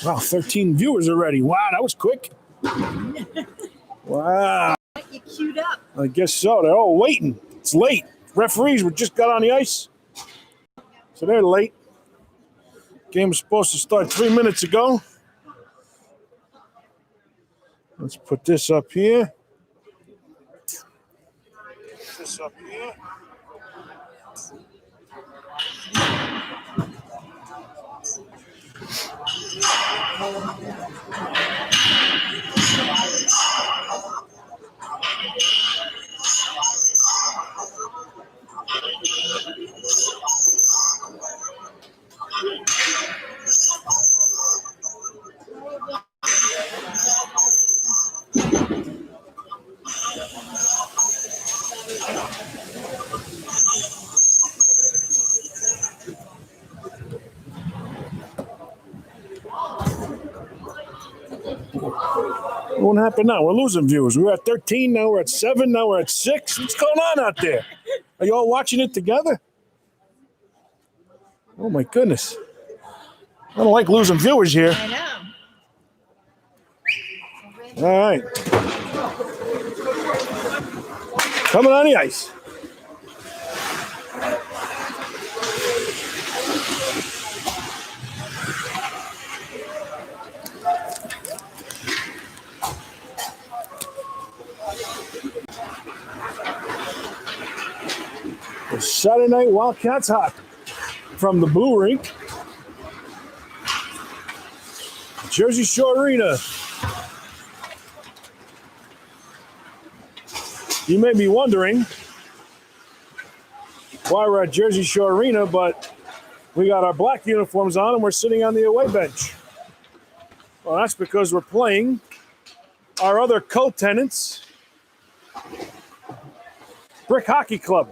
Wow, 13 viewers already. Wow, that was quick. Wow. You queued up. I guess so. They're all waiting. It's late. Referees just got on the ice. So they're late. Game was supposed to start 3 minutes ago. Let's put this up here. What happened now? We're losing viewers. We were at 13, now we're at 7, now we're at 6. What's going on out there? Are you all watching it together? Oh, my goodness. I don't like losing viewers here. I know. All right. Coming on the ice. The Saturday Night Wildcats hockey from the Blue Rink. Jersey Shore Arena. You may be wondering why we're at Jersey Shore Arena, but we got our black uniforms on and we're sitting on the away bench. Well, that's because we're playing our other co-tenants, Brick Hockey Club,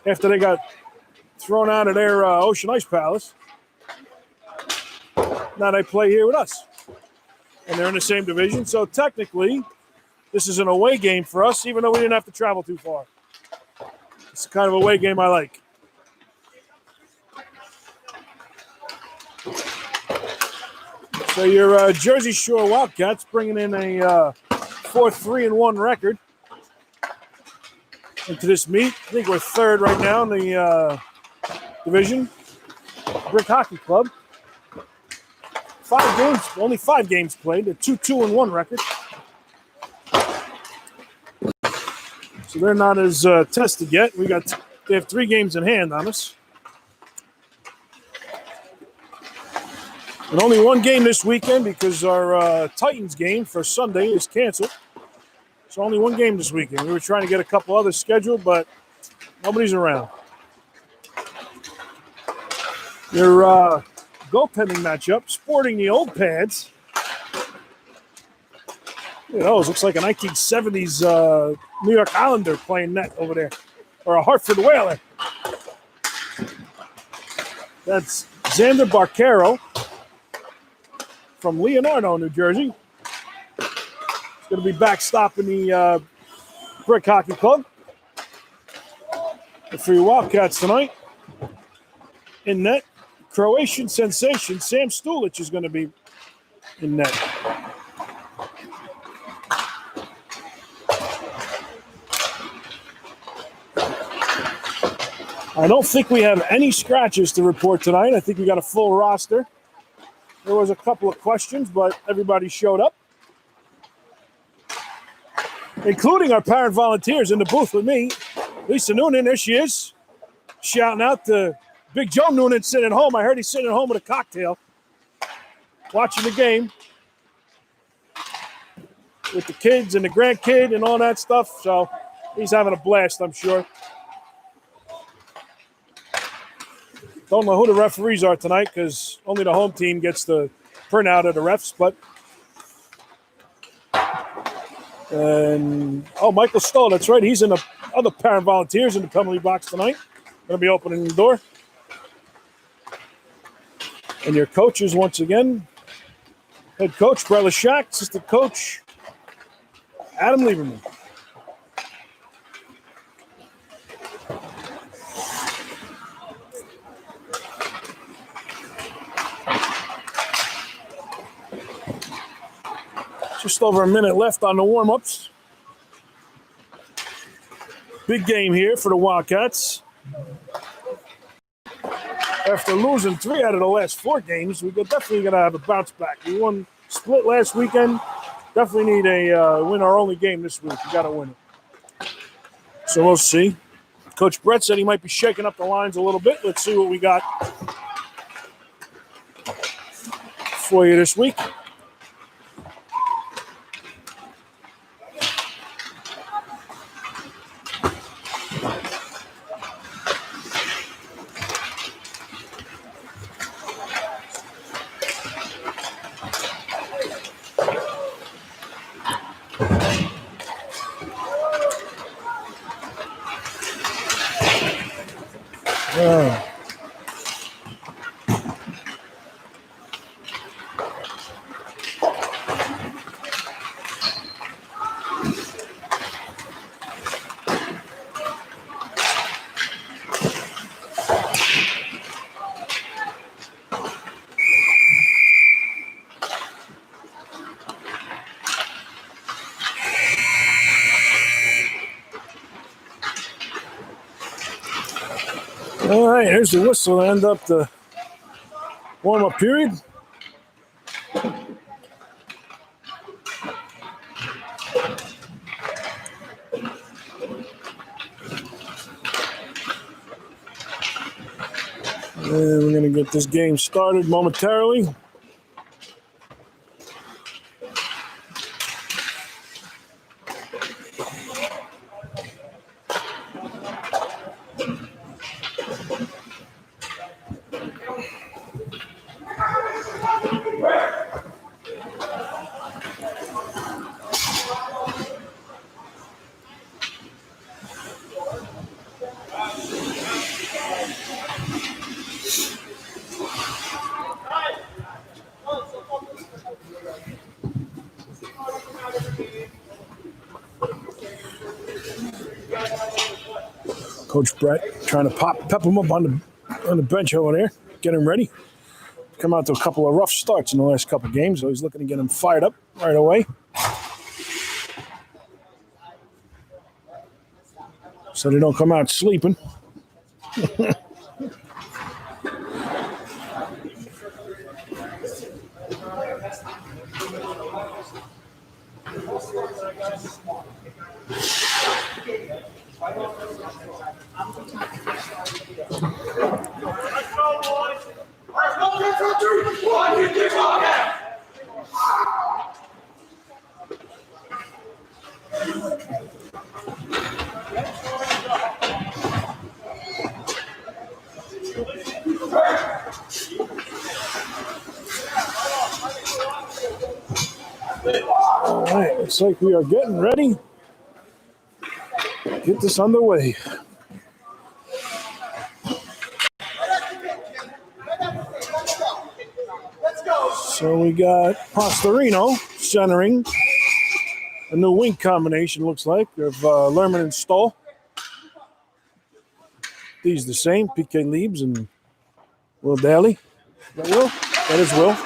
after they got thrown out of their Ocean Ice Palace. Now they play here with us. And they're in the same division. So technically, this is an away game for us, even though we didn't have to travel too far. It's the kind of away game I like. So your Jersey Shore Wildcats bringing in a 4-3-1 record into this meet. I think we're third right now in the division. Brick Hockey Club. 5 games, only 5 games played. A 2-2-1 record. So they're not as tested yet. They have 3 games in hand on us. And only 1 game this weekend because our Titans game for Sunday is canceled. So only 1 game this weekend. We were trying to get a couple others scheduled, but nobody's around. Your goaltending matchup, sporting the old pads. Look at those. Looks like a 1970s New York Islander playing net over there. Or a Hartford Whaler. That's Xander Barcaro from Leonardo, New Jersey. He's going to be backstopping the Brick Hockey Club. For your Wildcats tonight. In net, Croatian sensation Sam Stulic is going to be in net. I don't think we have any scratches to report tonight. I think we got a full roster. There was a couple of questions, but everybody showed up, including our parent volunteers in the booth with me. Lisa Noonan, there she is, shouting out to Big Joe Noonan sitting at home. I heard he's sitting at home with a cocktail, watching the game with the kids and the grandkid and all that stuff. So he's having a blast, I'm sure. Don't know who the referees are tonight because only the home team gets the printout of the refs. But Michael Stoll, that's right. He's in the other parent volunteers in the penalty box tonight. Going to be opening the door. And your coaches, once again, head coach Brett Lashak, assistant coach Adam Lieberman. Just over a minute left on the warm-ups. Big game here for the Wildcats. After losing 3 out of the last 4 games, we're definitely going to have a bounce back. We won split last weekend. Definitely need a win our only game this week. We got to win it. So we'll see. Coach Brett said he might be shaking up the lines a little bit. Let's see what we got for you this week. All right, here's the whistle to end up the warm-up period. And we're going to get this game started momentarily. Coach Brett trying to pep him up on the bench over there, get him ready. Come out to a couple of rough starts in the last couple of games, so he's looking to get him fired up right away. So they don't come out sleeping. All right, looks like we are getting ready. Get this underway. So we got Pastorino centering. A new wing combination, looks like, of Lerman and Stoll. These the same, PK Leibs and Will Daly. Is that Will? That is Will.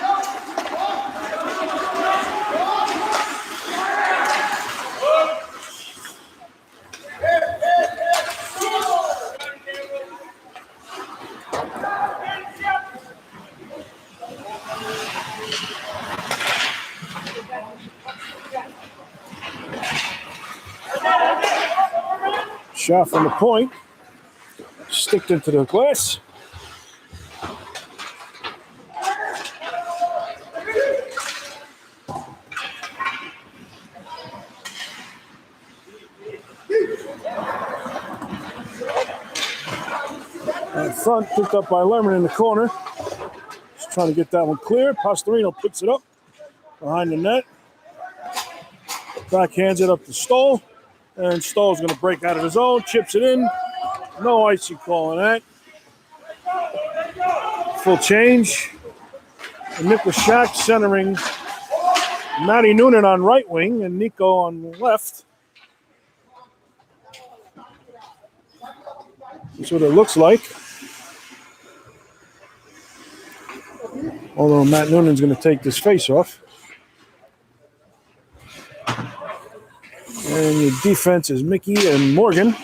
Shot from the point. Sticked into the glass. In front, picked up by Lerman in the corner. Just trying to get that one clear. Pastorino puts it up behind the net. Backhands it up to Stoll. And Stoll's going to break out of his own, chips it in. No icy call on that. Full change. And Nicholas Shack centering Matty Noonan on right wing and Nico on left. That's what it looks like. Although Matt Noonan's going to take this face off. And your defense is Mickey and Morgan.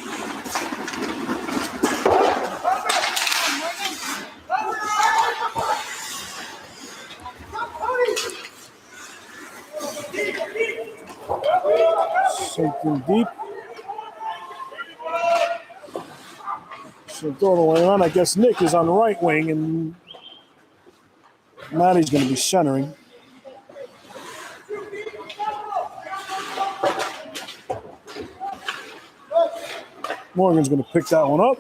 Something deep. So throw the way on. I guess Nick is on the right wing and Matty's going to be centering. Morgan's going to pick that one up.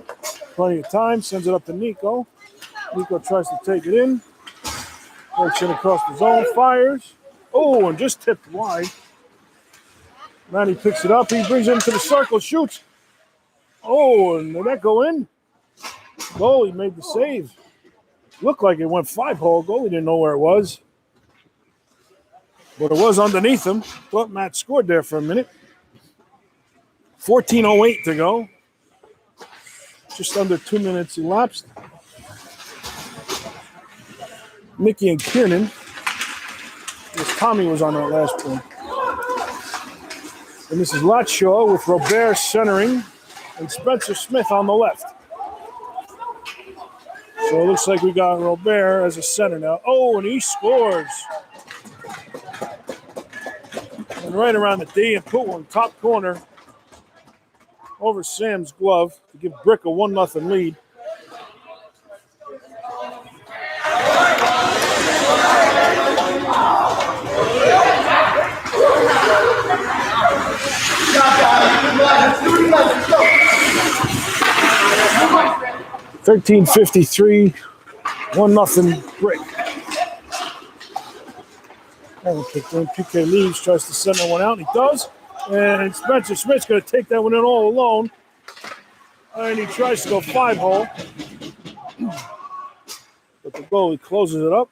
Plenty of time. Sends it up to Nico. Nico tries to take it in. Breaks in across the zone. Fires. Oh, and just tipped wide. Matty picks it up. He brings it into the circle. Shoots. Oh, and did that go in? Goalie made the save. Looked like it went 5-hole. Goalie didn't know where it was. But it was underneath him. Thought Matt scored there for a minute. 14:08 to go. Just under 2 minutes elapsed. Mickey and Kiernan. Tommy was on that last point. And this is Latshaw with Robert centering and Spencer Smith on the left. So it looks like we got Robert as a center now. Oh, and he scores. And right around the D and put one top corner over Sam's glove to give Brick a 1-0 lead. $13.53, 1-0 Brick. PK leaves, tries to send that one out, and he does. And Spencer Smith's going to take that one in all alone. And he tries to go 5-hole. But the goalie closes it up.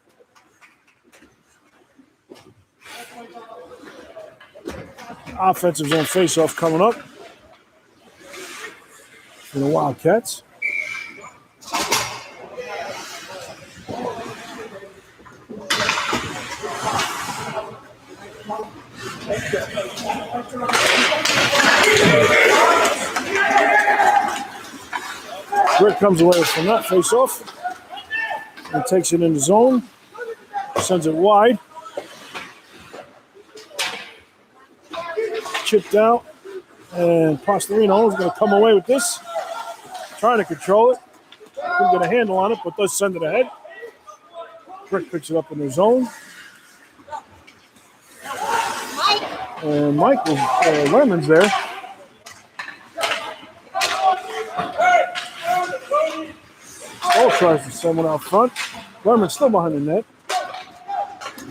Offensive zone faceoff coming up for the Wildcats. Brick comes away from that face-off and takes it in the zone. Sends it wide. Chipped out. And Pastorino is going to come away with this. Trying to control it. Couldn't get a handle on it, but does send it ahead. Brick picks it up in the zone. And Michael Lemon's there. Ball tries to send one out front. Lemon's still behind the net.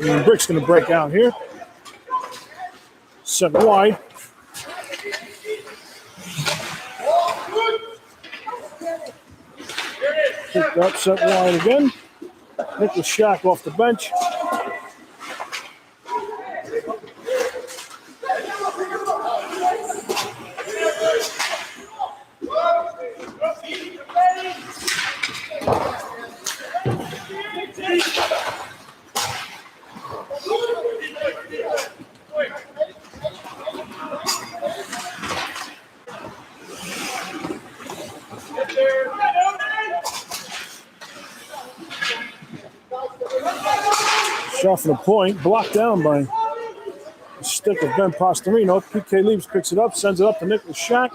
And Brick's going to break out here. Set wide. Picked up, set wide again. Nicholas Shack off the bench. Shot for the point, blocked down by the stick of Ben Pastorino. PK Leaves picks it up, sends it up to Nicholas Shack.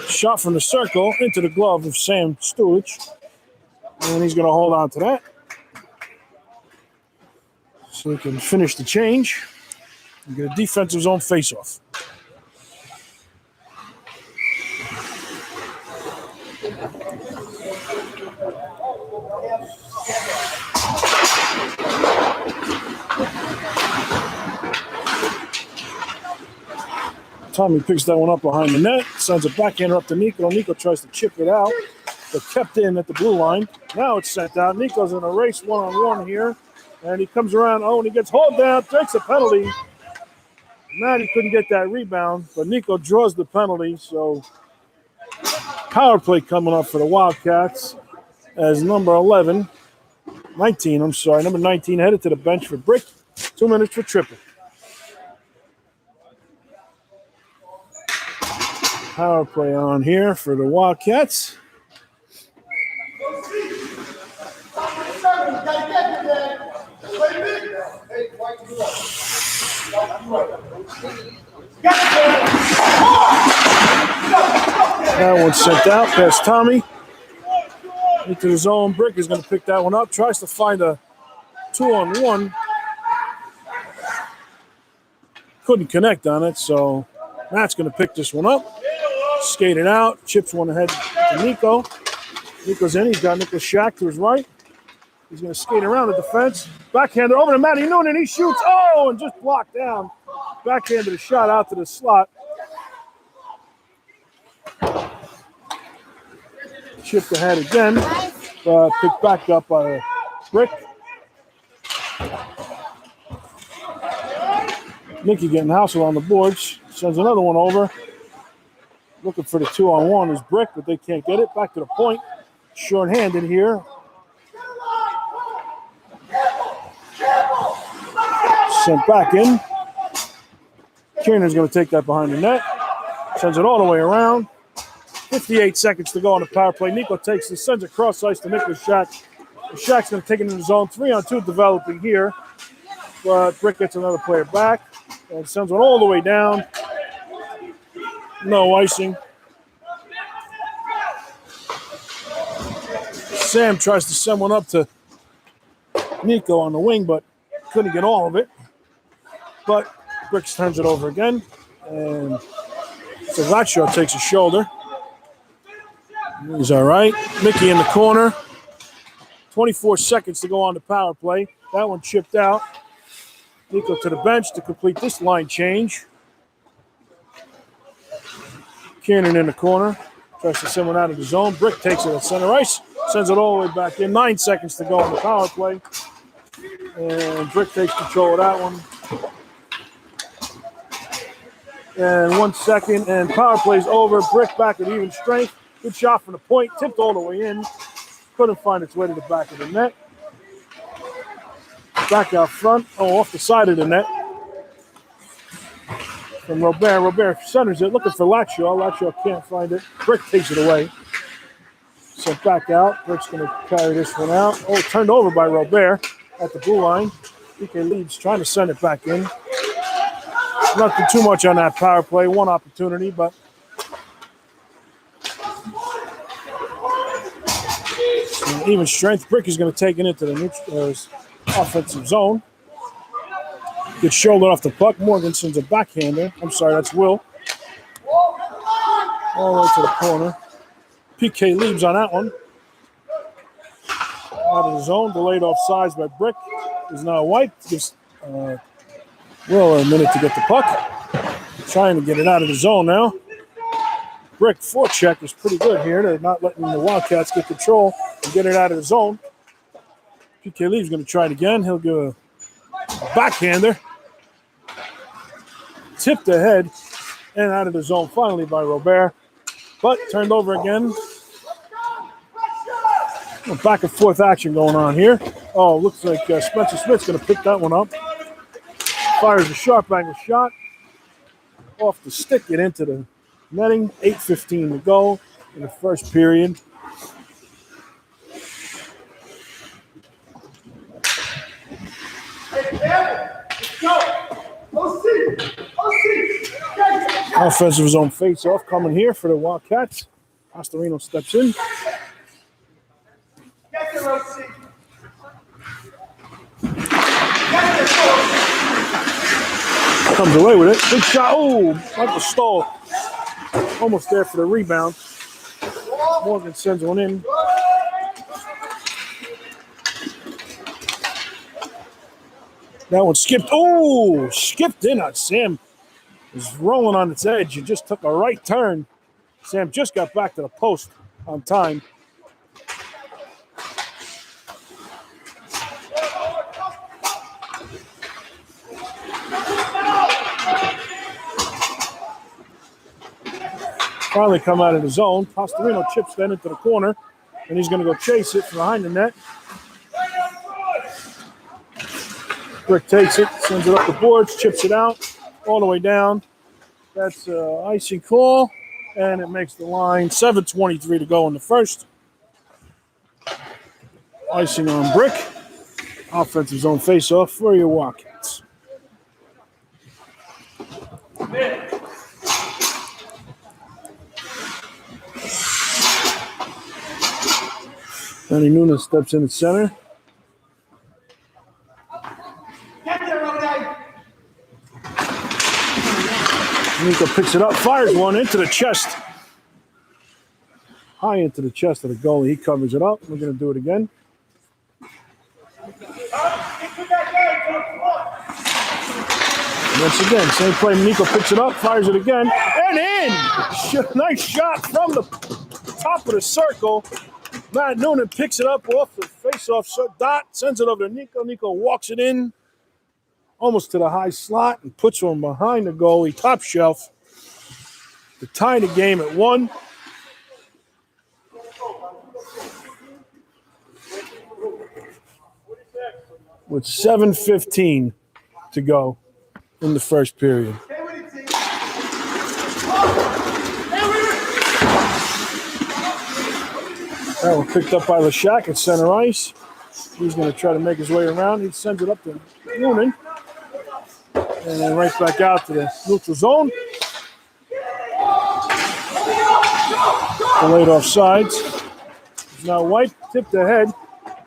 Shot from the circle into the glove of Sam Stulich. And he's going to hold on to that. So he can finish the change and get a defensive zone faceoff. Tommy picks that one up behind the net. sends a backhander up to Nico. Nico tries to chip it out, but kept in at the blue line. Now it's sent out. Nico's in a race one-on-one here, and he comes around. Oh, and he gets hauled down, takes a penalty. Matty couldn't get that rebound, but Nico draws the penalty, so power play coming up for the Wildcats as number 19, number 19 headed to the bench for Brick. 2 minutes for Triple. Power play on here for the Wildcats. That one sent out past Tommy. Into the zone. Brick is going to pick that one up. Tries to find a 2-on-1. Couldn't connect on it, so Matt's going to pick this one up. Skated out. Chips one ahead to Nico. Nico's in. He's got Nicholas Shack to his right. He's going to skate around the defense. Backhander over to Matty Noonan. He shoots. Oh, and just blocked down. Backhanded a shot out to the slot. Chipped ahead again. Picked back up by Brick. Nicky getting hustled on the boards. Sends another one over. Looking for the 2-on-1 is Brick, but they can't get it. Back to the point. Short-handed here. Sent back in. Kierner's going to take that behind the net. Sends it all the way around. 58 seconds to go on the power play. Nico takes this, sends it cross ice to Nicholas Shack. Shack's going to take it in the zone. 3-on-2 developing here. But Brick gets another player back and sends one all the way down. No icing. Sam tries to send one up to Nico on the wing, but couldn't get all of it. But Bricks turns it over again. And Savaccio takes a shoulder. He's all right. Mickey in the corner. 24 seconds to go on the power play. That one chipped out. Nico to the bench to complete this line change. Kiernan in the corner. Tries to send one out of the zone. Brick takes it at center ice. Sends it all the way back in. 9 seconds to go on the power play. And Brick takes control of that one. And 1 second. And power play's over. Brick back at even strength. Good shot from the point. Tipped all the way in. Couldn't find its way to the back of the net. Back out front. Oh, off the side of the net. From Robert. Robert centers it. Looking for Latshaw. Latshaw can't find it. Brick takes it away. Sent back out. Brick's going to carry this one out. Oh, turned over by Robert at the blue line. PK Leeds trying to send it back in. Nothing too much on that power play. One opportunity, but even strength. Brick is going to take it into the offensive zone. Gets shouldered off the puck. Morganson's a backhander. I'm sorry, that's Will. All the way to the corner. PK Leaves on that one. Out of the zone. Delayed offsides by Brick. Is now wiped. Gives Will a minute to get the puck. Trying to get it out of the zone now. Brick forecheck is pretty good here. They're not letting the Wildcats get control and get it out of the zone. PK Lee's going to try it again. He'll go a backhander. Tipped ahead and out of the zone finally by Robert. But turned over again. Back and forth action going on here. Oh, looks like Spencer Smith's going to pick that one up. Fires a sharp angle shot. Off the stick, get into the netting. 8:15 to go in the first period. Offensive zone face-off coming here for the Wildcats. Pastorino steps in. Comes away with it. Big shot. Oh, Michael Stoll. Almost there for the rebound. Morgan sends one in. That one skipped. Oh, skipped in on Sam. Was rolling on its edge. It just took a right turn Sam just got back to the post on time. Finally come out of the zone. Pastorino chips that into the corner, and he's going to go chase it from behind the net. Brick takes it, sends it up the boards, chips it out, all the way down. That's icing call, and it makes the line. 7:23 to go in the first. Icing on Brick. Offensive zone face-off for your Wildcats. Manny Nunes steps in at center. Nico picks it up, fires one into the chest. High into the chest of the goalie. He covers it up. We're going to do it again. Once again, same play. Nico picks it up, fires it again, and in! Nice shot from the top of the circle. Matt Noonan picks it up off the face-off dot, sends it over to Nico. Nico walks it in almost to the high slot and puts one behind the goalie, top shelf, to tie the game at 1. With 7:15 to go in the first period. That one picked up by Lashak at center ice. He's going to try to make his way around. He sends it up to Noonan. And then right back out to the neutral zone. Delayed offsides. Now White tipped ahead.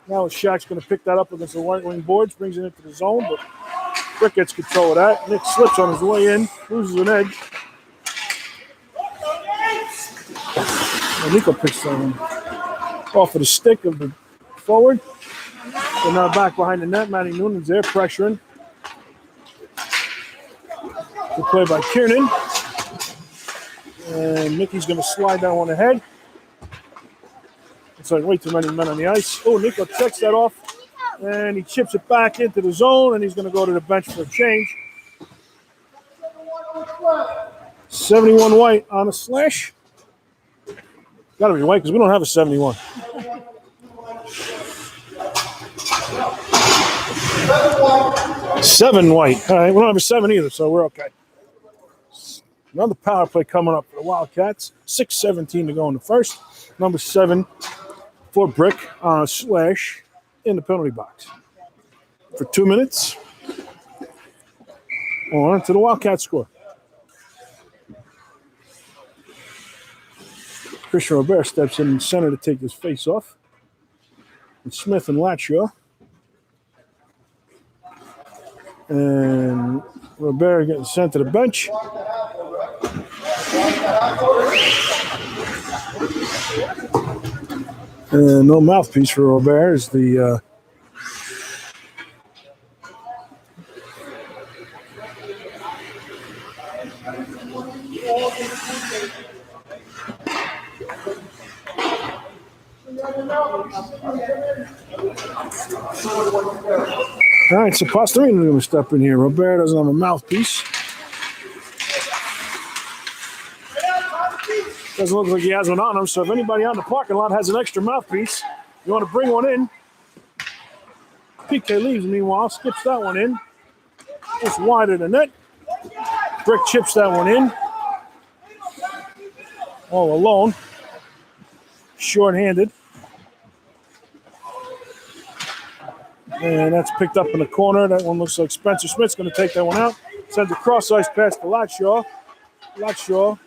Now Shaq's going to pick that up against the right wing boards, brings it into the zone, but Brick gets control of that. Nick slips on his way in, loses an edge. And Nico picks that one off of the stick of the forward. So now back behind the net. Matty Noonan's there pressuring. Good play by Kiernan. And Mickey's going to slide that one ahead. It's like way too many men on the ice. Oh, Nico checks that off. And he chips it back into the zone. And he's going to go to the bench for a change. 71 White on a slash. Got to be White because we don't have a 71. Seven White. All right, we don't have a 7 either, so we're okay. Another power play coming up for the Wildcats. 6:17 to go in the first. Number 7 for Brick on a slash in the penalty box. For 2 minutes. On to the Wildcats score. Christian Robert steps in center to take his face off. With Smith and Latshaw. And Robert getting sent to the bench. And no mouthpiece for Robert as the All right, so Pastorino is going to step in here. Robert doesn't have a mouthpiece. Doesn't look like he has one on him, so if anybody on the parking lot has an extra mouthpiece, you want to bring one in. PK leaves, meanwhile, skips that one in. Just wide of the net. Brick chips that one in. All alone. Short-handed. And that's picked up in the corner. That one looks like Spencer Smith's going to take that one out. Sends a cross-ice pass to Latshaw. Latshaw.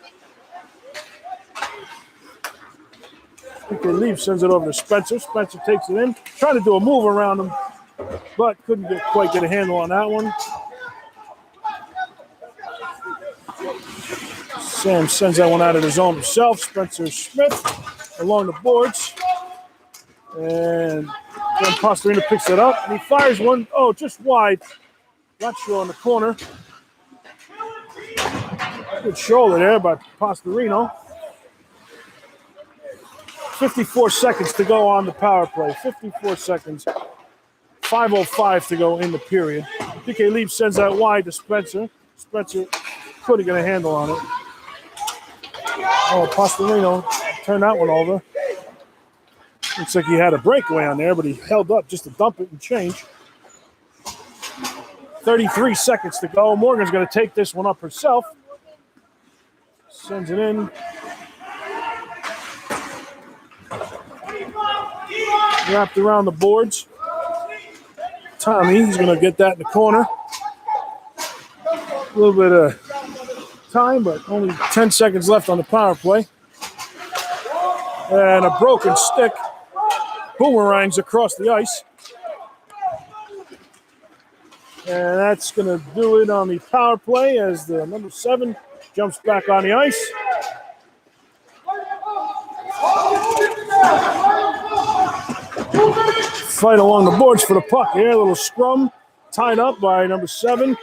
PK leaves, sends it over to Spencer. Spencer takes it in. Trying to do a move around him, but couldn't quite get a handle on that one. Sam sends that one out of the zone himself. Spencer Smith along the boards. And then Pastorino picks it up, and he fires one, just wide. Latshaw in the corner. Good shoulder there by Pastorino. 54 seconds to go on the power play. 54 seconds. 5:05 to go in the period. PK Leaf sends that wide to Spencer. Spencer couldn't get a handle on it. Oh, Pastorino turned that one over. Looks like he had a breakaway on there, but he held up just to dump it and change. 33 seconds to go. Morgan's going to take this one up herself. Sends it in. Wrapped around the boards. Tommy, he's going to get that in the corner. A little bit of time, but only 10 seconds left on the power play. And a broken stick boomerangs across the ice. And that's going to do it on the power play as the number 7 jumps back on the ice. Fight along the boards for the puck here. A little scrum tied up by number 7.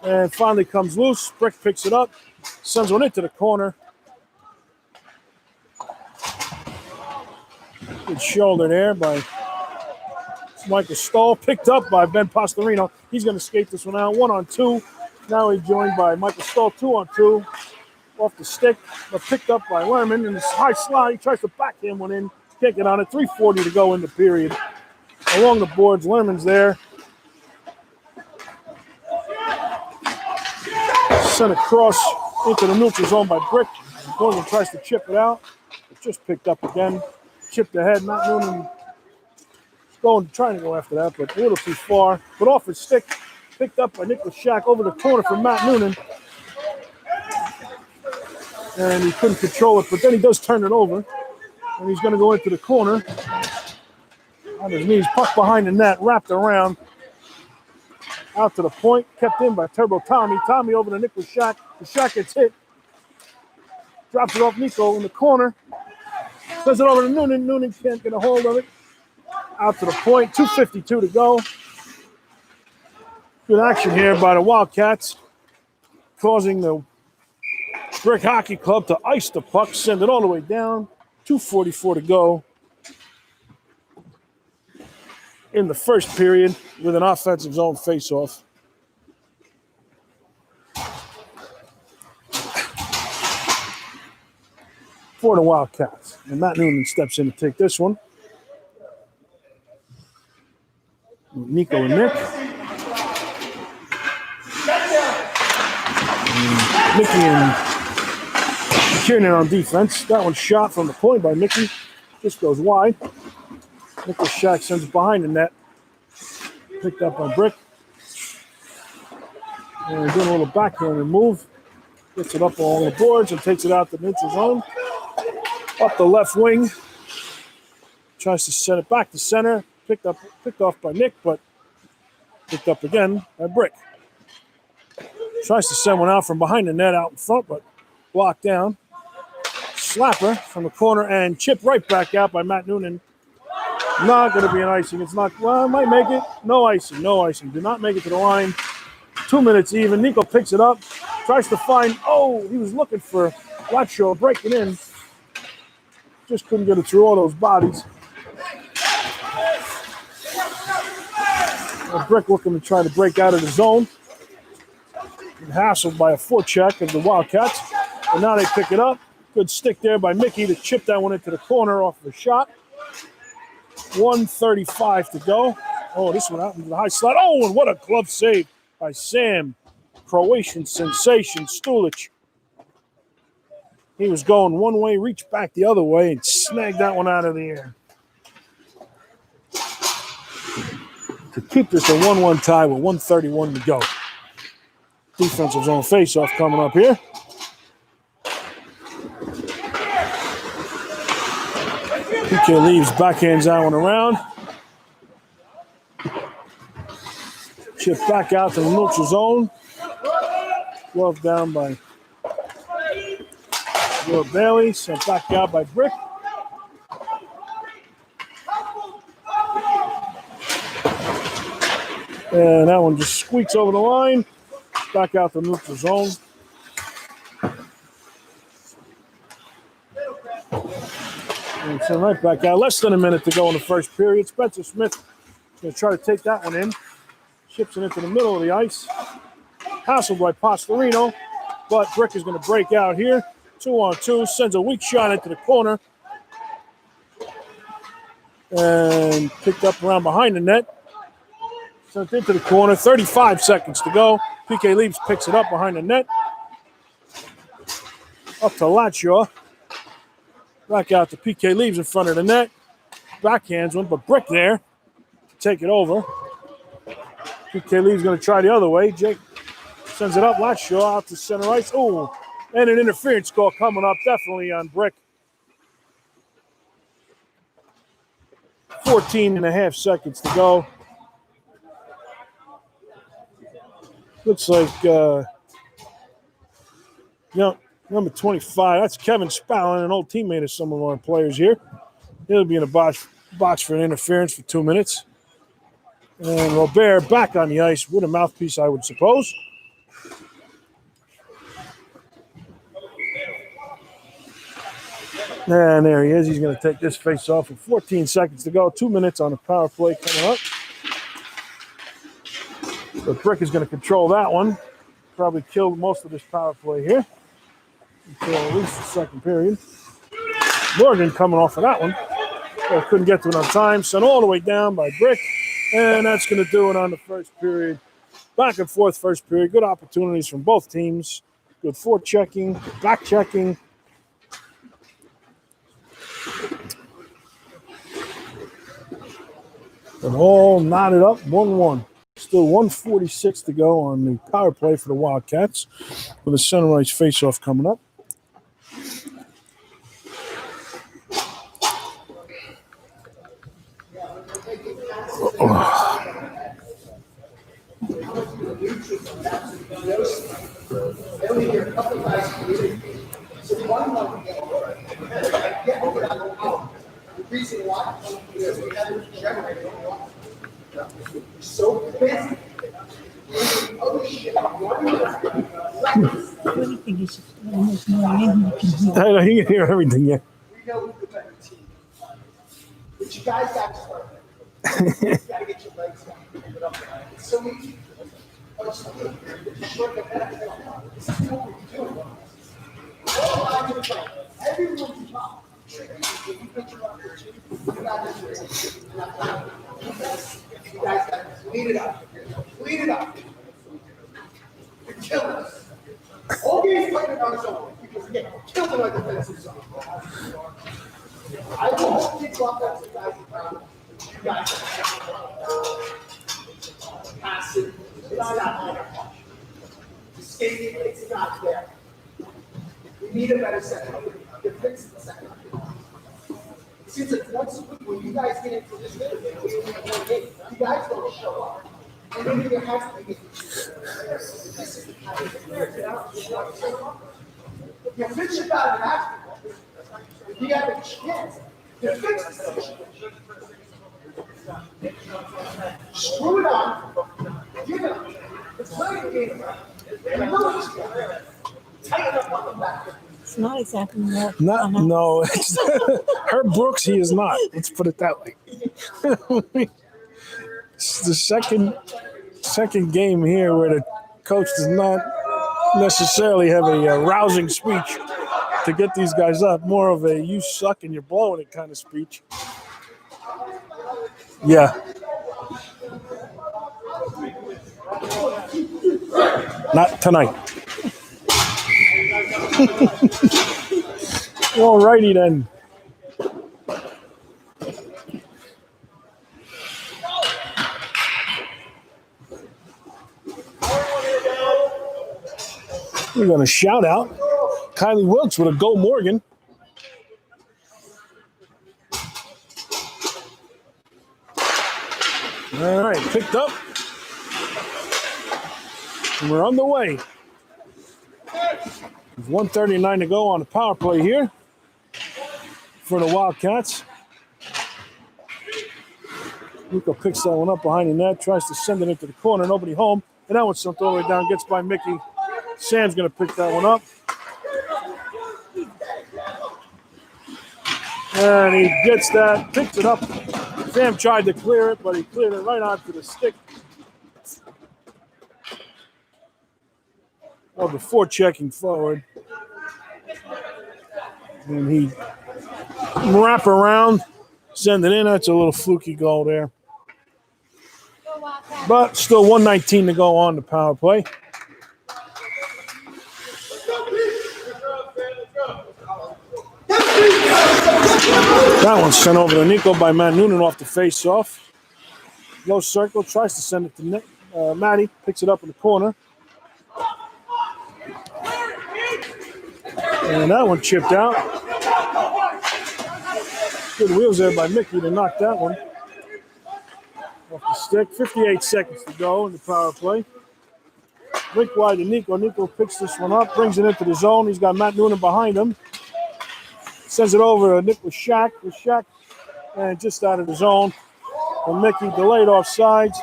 And finally comes loose. Brick picks it up. Sends one into the corner. Good shoulder there by Michael Stahl. Picked up by Ben Pastorino. He's going to skate this one out. 1-on-2. Now he's joined by Michael Stahl. 2-on-2. Off the stick. But picked up by Lerman. And this high slide. He tries to backhand one in. Can't get on it. 3:40 to go in the period. Along the boards, Lerman's there. Sent across into the neutral zone by Brick. Morgan tries to chip it out. It just picked up again. Chipped ahead. Matt Noonan trying to go after that, but a little too far. But off his stick. Picked up by Nicholas Shack over the corner from Matt Noonan. And he couldn't control it, but then he does turn it over. And he's going to go into the corner. On his knees, puck behind the net, wrapped around. Out to the point, kept in by Turbo Tommy. Tommy over to Nicholas Shack. The Shack gets hit. Drops it off Nico in the corner. Sends it over to Noonan. Noonan can't get a hold of it. Out to the point, 2:52 to go. Good action here by the Wildcats. Causing the Brick Hockey Club to ice the puck, send it all the way down. 2:44 to go in the first period with an offensive zone faceoff. For the Wildcats. And Matt Noonan steps in to take this one. Nico and Nick. And Mickey and Kiernan on defense. That one shot from the point by Mickey. Just goes wide. Nicholas Shack sends it behind the net. Picked up by Brick. And doing a little backhand move. Gets it up along the boards and takes it out the neutral zone. Up the left wing. Tries to send it back to center. Picked off by Nick, but picked up again by Brick. Tries to send one out from behind the net out in front, but blocked down. Slapper from the corner and chipped right back out by Matt Noonan. Not going to be an icing. It's not, well, might make it. No icing, no icing. Did not make it to the line. 2 minutes even. Nico picks it up. Tries to find, he was looking for Lacho breaking in. Just couldn't get it through all those bodies. Brick looking to try to break out of the zone. And hassled by a forecheck of the Wildcats. And now they pick it up. Good stick there by Mickey to chip that one into the corner off the shot. 1:35 to go. Oh, this one out into the high slot. Oh, and what a glove save by Sam. Croatian sensation, Stulic. He was going one way, reached back the other way, and snagged that one out of the air. To keep this a 1-1 tie with 1:31 to go. Defensive zone faceoff coming up here. PK leaves, backhands that one around. Chip back out to the neutral zone. Glove down by Will Bailey. Sent back out by Brick. And that one just squeaks over the line. Back out the neutral zone. And send right back out. Less than a minute to go in the first period. Spencer Smith is going to try to take that one in. Ships it into the middle of the ice. Hassled by Pastorino, but Brick is going to break out here. 2-on-2, sends a weak shot into the corner. And picked up around behind the net. Sent into the corner, 35 seconds to go. PK Leaves picks it up behind the net. Up to Latshaw. Back out to PK Leaves in front of the net. Backhands one, but Brick there to take it over. PK Leaves going to try the other way. Jake sends it up. Latshaw out to center ice. Oh, and an interference call coming up definitely on Brick. 14 and a half seconds to go. Looks like, number 25. That's Kevin Spallin, an old teammate of some of our players here. He'll be in a box for an interference for 2 minutes. And Robert back on the ice with a mouthpiece, I would suppose. And there he is. He's going to take this face off with 14 seconds to go. 2 minutes on the power play coming up. But Brick is going to control that one. Probably killed most of this power play here until at least the second period. Morgan coming off of that one. But couldn't get to it on time. Sent all the way down by Brick. And that's going to do it on the first period. Back and forth first period. Good opportunities from both teams. Good forechecking, back checking. And all knotted up, 1-1. Still 1:46 to go on the power play for the Wildcats with a center ice faceoff coming up. Reason why is we haven't generated so busy. Other shit. I know you can hear everything, yeah. We know who's the better team. But you guys got to start. You got to get your legs down. It's so easy. This is what we're doing. Everyone's top. You guys got to clean it up. Clean it up. You're killing us. All games playing on its own because again, we're killing our defensive zone. I will hold these offensive guys around. You guys passive. It's not there. The skating, it's not there. We need a better second. You fix the second. It seems like once when you guys get into this game, you guys don't show up. And then you have to get this is the kind of you fix your bad basketball. You got a chance to fix the situation. Screw it on. Give it up. It's playing the game. And move it. Tighten up on the back. It's not exactly that. No, it's Herb Brooks, he is not. Let's put it that way. It's the second game here where the coach does not necessarily have a rousing speech to get these guys up. More of a you suck and you're blowing it kind of speech. Yeah. Not tonight. All righty then. We're going to shout out Kylie Wilkes with a Go Morgan. All right, picked up. And we're on the way. There's 1:39 to go on the power play here for the Wildcats. Luca picks that one up behind the net, tries to send it into the corner, nobody home. And that one's sent all the way down, gets by Mickey. Sam's going to pick that one up. And he gets that, picks it up. Sam tried to clear it, but he cleared it right onto the stick of the forechecking forward. And he wrap around, send it in. That's a little fluky goal there. But still 1:19 to go on the power play. That one's sent over to Nico by Matt Noonan off the face-off. Low circle, tries to send it to Nick. Matty picks it up in the corner. And that one chipped out. Good wheels there by Mickey to knock that one off the stick. 58 seconds to go in the power play. Wink wide to Nico. Nico picks this one up, brings it into the zone. He's got Matt Noonan behind him. Sends it over to Nick with Shaq. And just out of the zone. And Mickey delayed offsides.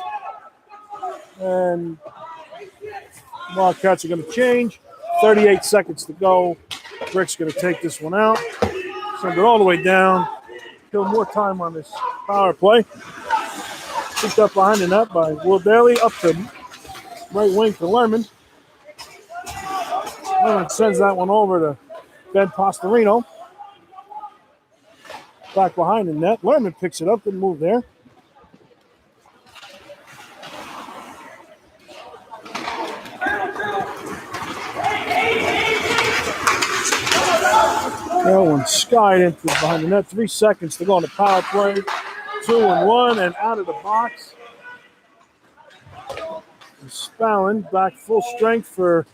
And Wildcats are going to change. 38 seconds to go. Brick's going to take this one out. Send it all the way down. Kill more time on this power play. Picked up behind the net by Will Daly. Up to right wing for Lerman. Lerman sends that one over to Ben Pastorino. Back behind the net. Lerman picks it up. Good move there. That one skied into behind the net. 3 seconds to go on the power play. 2-1 and out of the box. Spallin back full strength for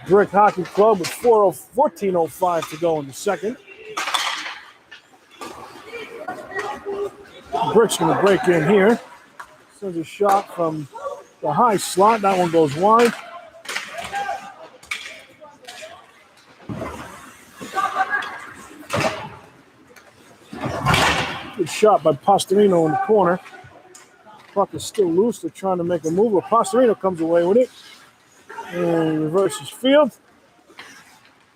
Brick Hockey Club with 14:05 to go in the second. Brick's going to break in here. Sends a shot from the high slot. That one goes wide. Good shot by Pastorino in the corner. Puck is still loose. They're trying to make a move. But Pastorino comes away with it. And reverses field.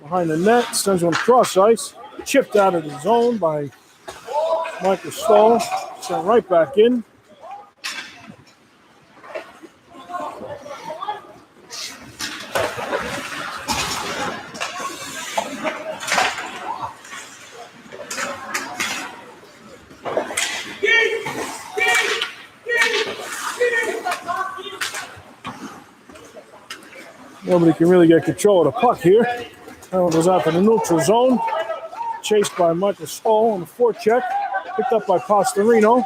Behind the net. Sends one cross ice. Chipped out of the zone by Michael Stahl. Sent right back in. Nobody can really get control of the puck here. That one goes out to the neutral zone. Chased by Michael Stahl on the forecheck. Picked up by Pastorino.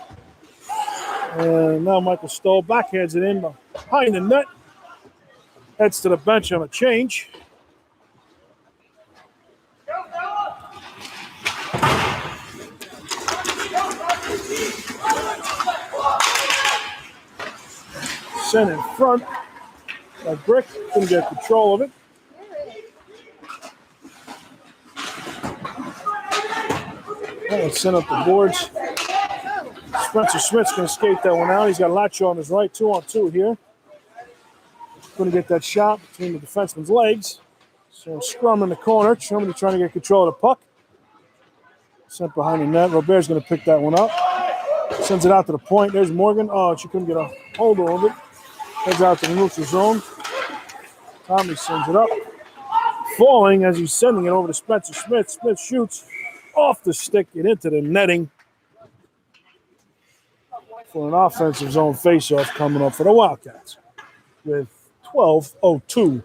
And now Michael Stahl backhands it in behind the net. Heads to the bench on a change. Sent in front. Brick couldn't get control of it. That one sent up the boards. Spencer Smith's going to skate that one out. He's got Lacho on his right, 2-on-2 here. Going to get that shot between the defenseman's legs. So scrum in the corner. Somebody trying to get control of the puck. Sent behind the net. Robert's going to pick that one up. Sends it out to the point. There's Morgan. Oh, she couldn't get a hold of it. Heads out to the neutral zone. Tommy sends it up. Falling as he's sending it over to Spencer Smith. Smith shoots off the stick and into the netting for an offensive zone faceoff coming up for the Wildcats with 12:02.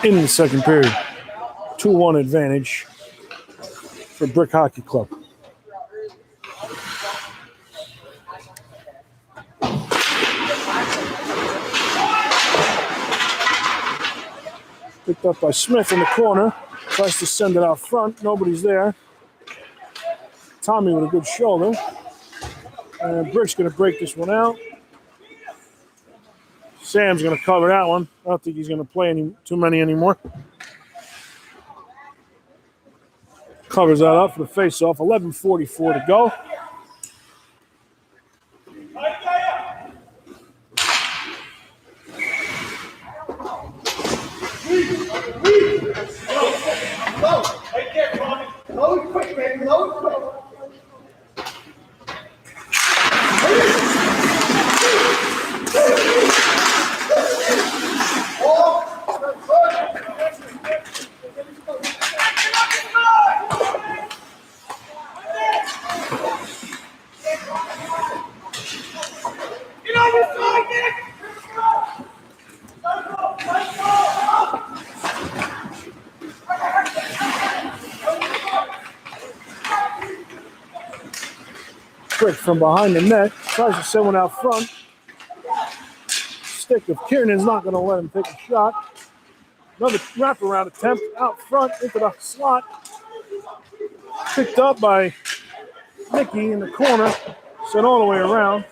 In the second period. 2-1 advantage for Brick Hockey Club. Picked up by Smith in the corner. Tries to send it out front. Nobody's there. Tommy with a good shoulder. And Brick's going to break this one out. Sam's going to cover that one. I don't think he's going to play too many anymore. Covers that up for the face-off. 11:44 to go. Load quick, baby. Load quick. Quick from behind the net. Tries to send one out front. Stick of Kiernan's not going to let him take a shot. Another wraparound attempt out front into the slot. Picked up by Nicky in the corner. Sent all the way around.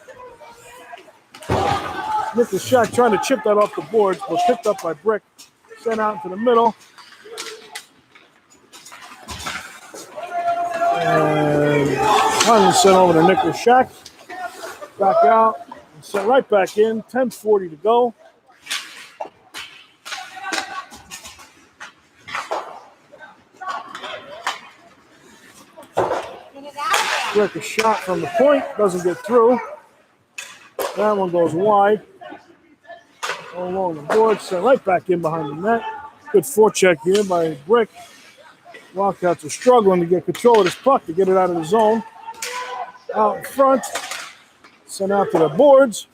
Nickelshak trying to chip that off the boards, but picked up by Brick. Sent out into the middle. And finally sent over to Nickelshak. Back out. And sent right back in. 10:40 to go. Brick a shot from the point. Doesn't get through. That one goes wide. All along the board. Sent right back in behind the net. Good forecheck here by Brick. Wildcats are struggling to get control of this puck to get it out of the zone. Out in front. Sent out to the boards.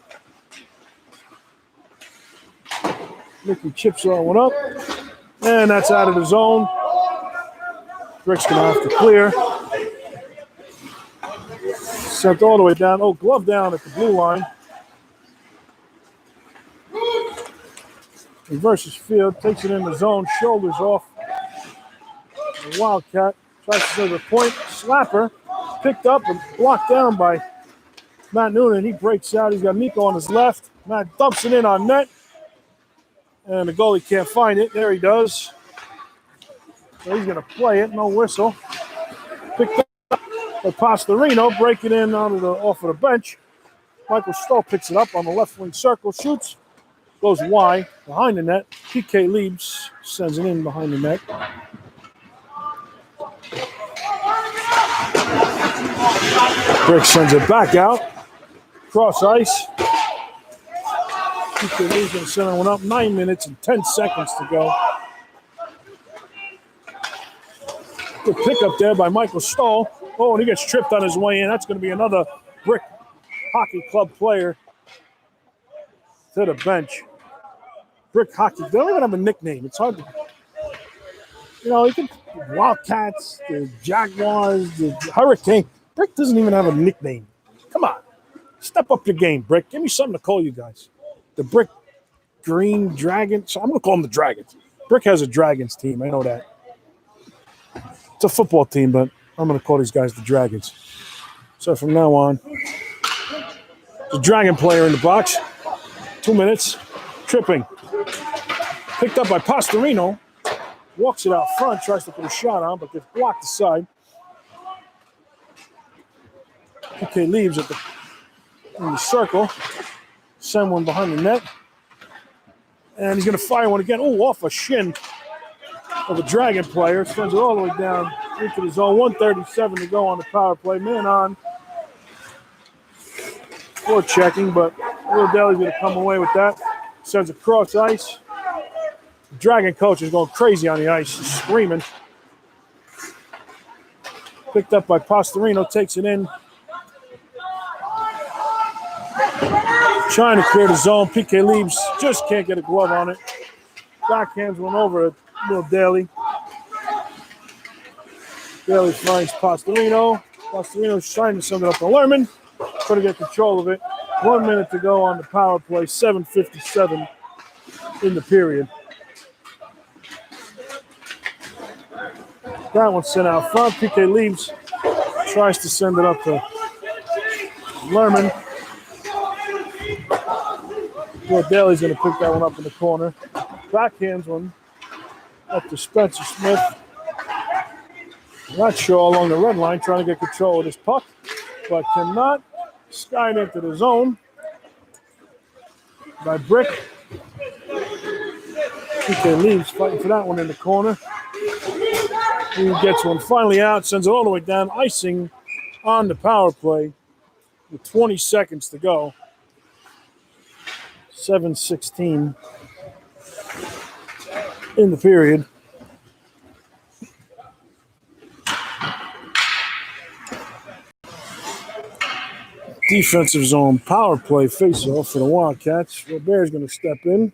Nicky chips that one up. And that's out of the zone. Brick's going to have to clear. Sent all the way down. Oh, glove down at the blue line. Reverses field. Takes it in the zone. Shoulders off. The Wildcat tries to serve a point. Slapper picked up and blocked down by Matt Noonan. He breaks out. He's got Nico on his left. Matt dumps it in on net. And the goalie can't find it. There he does. So he's going to play it. No whistle. Picked up by Pastorino. Break it in off of the bench. Michael Stoll picks it up on the left wing circle. Shoots. Goes wide behind the net. PK Leibs sends it in behind the net. Brick sends it back out. Cross ice. PK Leibs going to send one up. 9 minutes and 10 seconds to go. Good pickup there by Michael Stoll. Oh, and he gets tripped on his way in. That's going to be another Brick Hockey Club player to the bench. Brick Hockey. They don't even have a nickname. It's hard to, you can Wildcats, the Jaguars, the Hurricane. Brick doesn't even have a nickname. Come on. Step up your game, Brick. Give me something to call you guys. The Brick Green Dragons. I'm going to call them the Dragons. Brick has a Dragons team. I know that. It's a football team, but I'm going to call these guys the Dragons. So from now on, the Dragon player in the box. 2 minutes. Tripping. Picked up by Pastorino. Walks it out front. Tries to put a shot on, but gets blocked aside. PK Leibs in the circle. Send one behind the net. And he's going to fire one again. Oh, off a shin of a Dragon player. Sends it all the way down into the zone. 1:37 to go on the power play. Man on. For checking, but Will Daly's going to come away with that. Sends it across ice. The Dragon coach is going crazy on the ice. He's screaming. Picked up by Pastorino. Takes it in. Trying to clear the zone. PK Leibs just can't get a glove on it. Backhands one over at Will Daly. Daly finds Pastorino. Pastorino's trying to send it up to Lerman. Trying to get control of it. 1 minute to go on the power play. 7:57 in the period. That one sent out front. PK Leibs tries to send it up to Lerman. Will Daly's going to pick that one up in the corner. Backhands one up to Spencer Smith. Not sure along the red line, trying to get control of this puck, but cannot. Skied into the zone by Brick. PK leaves, fighting for that one in the corner. He gets one finally out, sends it all the way down, icing on the power play with 20 seconds to go. 7:16 in the period. Defensive zone power play face-off for the Wildcats. Robert's going to step in.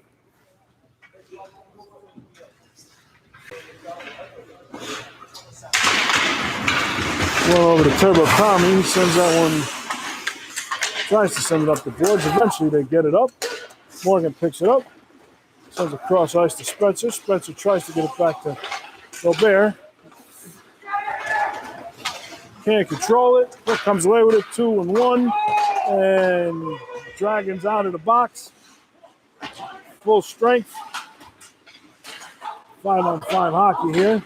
Well, over to Turbo Tommy. He sends that one, tries to send it up the boards. Eventually they get it up. Morgan picks it up. Sends a cross ice to Spencer. Spencer tries to get it back to Robert. Can't control it. Brooke comes away with it, 2-1. And Dragons out of the box. Full strength. 5-on-5 hockey here.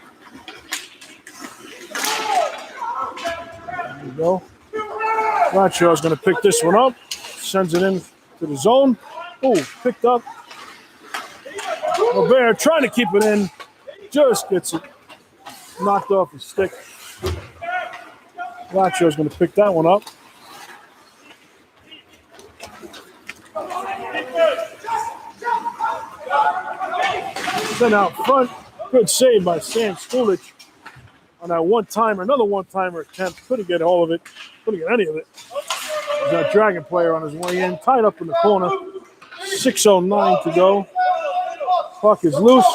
There we go. Ratchaw's going to pick this one up. Sends it in to the zone. Oh, picked up. Robert trying to keep it in. Just gets it knocked off his stick. Ratchaw's going to pick that one up. Then out front, good save by Sam Skulich on that one-timer. Another one-timer attempt. Couldn't get all of it. Couldn't get any of it. There's that Dragon player on his way in. Tied up in the corner. 6:09 to go. Puck is loose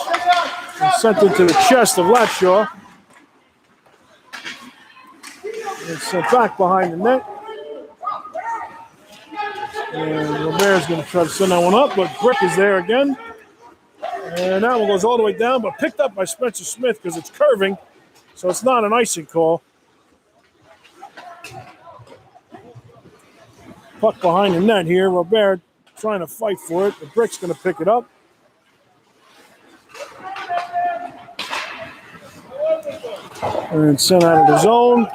and sent into the chest of Latshaw. And sent back behind the net. And Robert's going to try to send that one up, but Brick is there again. And that one goes all the way down, but picked up by Spencer Smith because it's curving, so it's not an icing call. Puck behind the net here. Robert trying to fight for it. The Brick's going to pick it up. And sent out of the zone.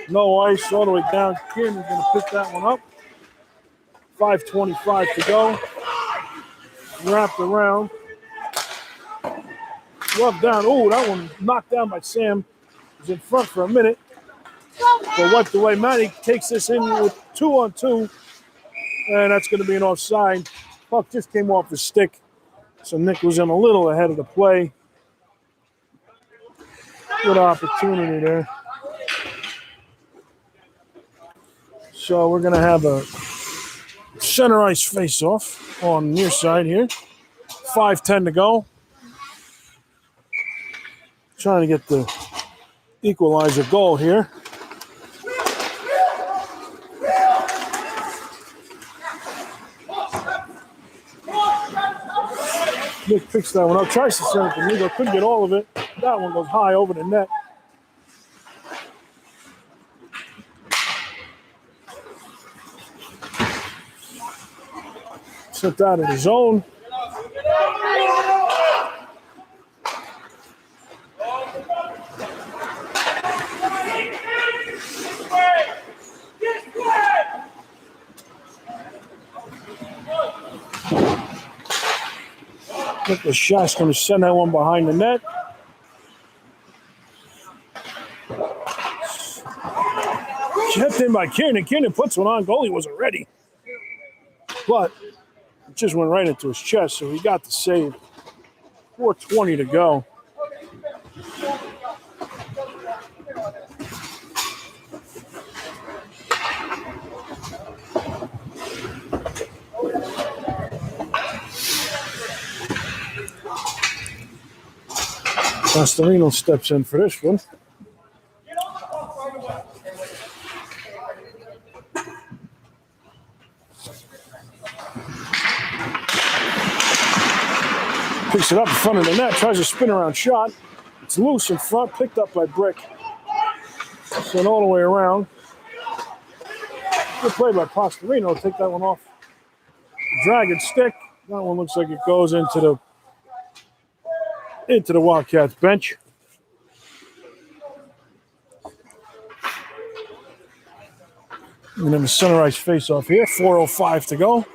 No ice all the way down. Kiernan's going to pick that one up. 5:25 to go. Wrapped around. Glove down. Oh, that one knocked down by Sam. Was in front for a minute. But wiped away. Matty takes this in with 2-on-2. And that's going to be an offside. Puck just came off the stick. So Nick was in a little ahead of the play. Good opportunity there. So we're going to have a center ice face-off on the near side here. 5:10 to go. Trying to get the equalizer goal here. Nick picks that one up. Tries to send it to Nigo. Couldn't get all of it. That one goes high over the net. Sent out of the zone. Nicholas Shot's going to send that one behind the net. Kept in by Kiernan. Kiernan puts one on. Goalie wasn't ready. But it just went right into his chest, so he got the save. 4:20 to go. Pastorino steps in for this one. Picks it up in front of the net, tries a spin around shot. It's loose in front, picked up by Brick. Sent all the way around. Good play by Pastorino. Take that one off the Dragon stick. That one looks like it goes into the Wildcats bench. And then the center ice face off here. 4:05 to go.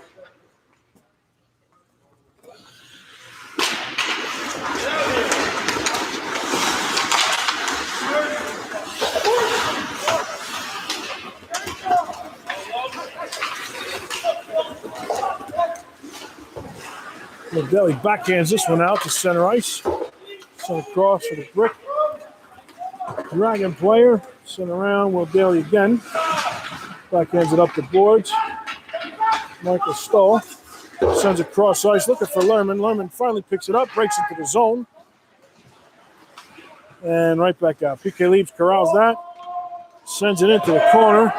Modelli backhands this one out to center ice. Send across for the Brick. Dragon player. Send around. Modelli again. Backhands it up the boards. Michael Stoll sends it cross ice, looking for Lerman. Lerman finally picks it up, breaks into the zone, and right back out. PK Leaves corrals that, sends it into the corner.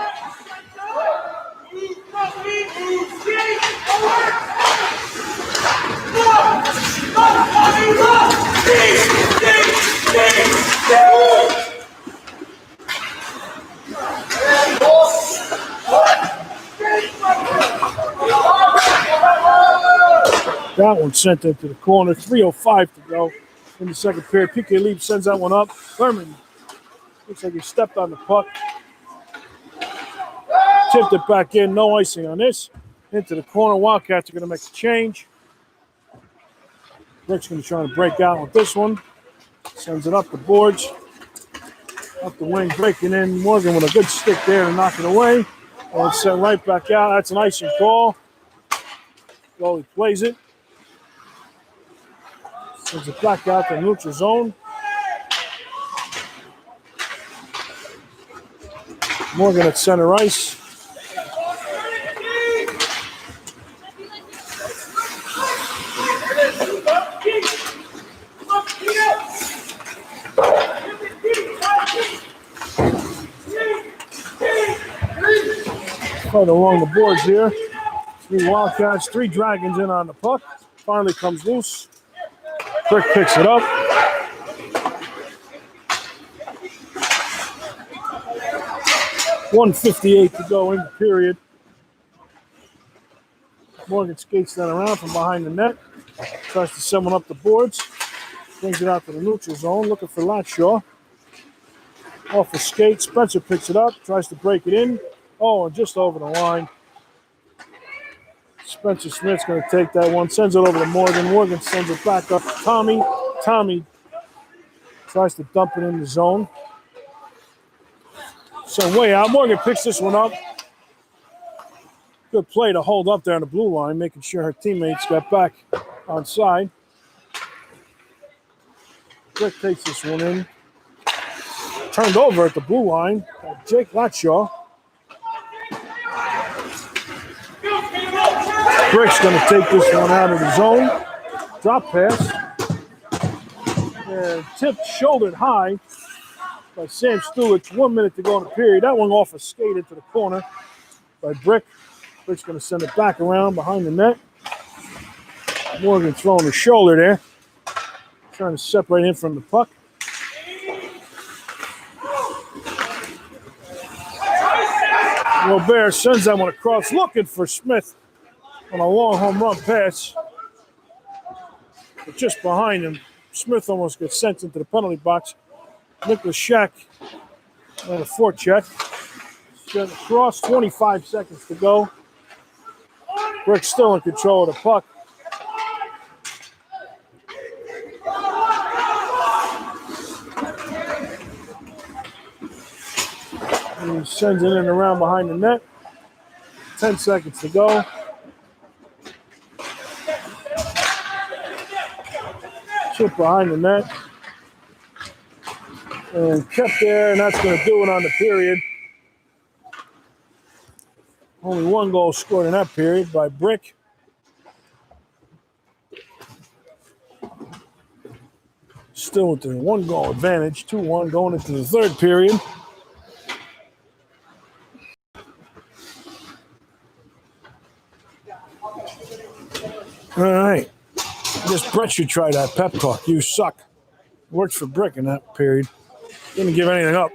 That one sent into the corner. 3:05 to go in the second period. PK Leaves sends that one up. Lerman looks like he stepped on the puck. Tipped it back in. No icing on this. Into the corner. Wildcats are going to make a change. Rick's going to try to break out with this one. Sends it up the boards. Up the wing, breaking in. Morgan with a good stick there to knock it away. And it's sent right back out. That's an icing call. Goalie plays it. Sends it back out to neutral zone. Morgan at center ice. Right along the boards here. 3 Wildcats, 3 Dragons in on the puck. Finally comes loose. Quick picks it up. .158 to go in the period. Morgan skates that around from behind the net. Tries to send one up the boards. Brings it out to the neutral zone, looking for Latshaw. Off the skate, Spencer picks it up, tries to break it in. Oh, and just over the line. Spencer Smith's going to take that one, sends it over to Morgan. Morgan sends it back up to Tommy. Tommy tries to dump it in the zone. So way out. Morgan picks this one up. Good play to hold up there on the blue line, making sure her teammates got back on side. Rick takes this one in. Turned over at the blue line by Jake Latshaw. Brick's going to take this one out of the zone. Drop pass. And tipped shouldered high by Sam Stewart. 1 minute to go in the period. That one off a skate into the corner by Brick. Brick's going to send it back around behind the net. Morgan throwing his shoulder there. Trying to separate him from the puck. Robert sends that one across, looking for Smith on a long home run pass. But just behind him, Smith almost gets sent into the penalty box. Nicholas Shack on a forecheck. Sent across, 25 seconds to go. Brick's still in control of the puck. And he sends it in and around behind the net. 10 seconds to go. Chip behind the net. And kept there, and that's going to do it on the period. Only 1 goal scored in that period by Brick. Still with the 1 goal advantage, 2-1 going into the third period. All right. I guess Brett should try that pep talk. You suck. Worked for Brick in that period. Didn't give anything up.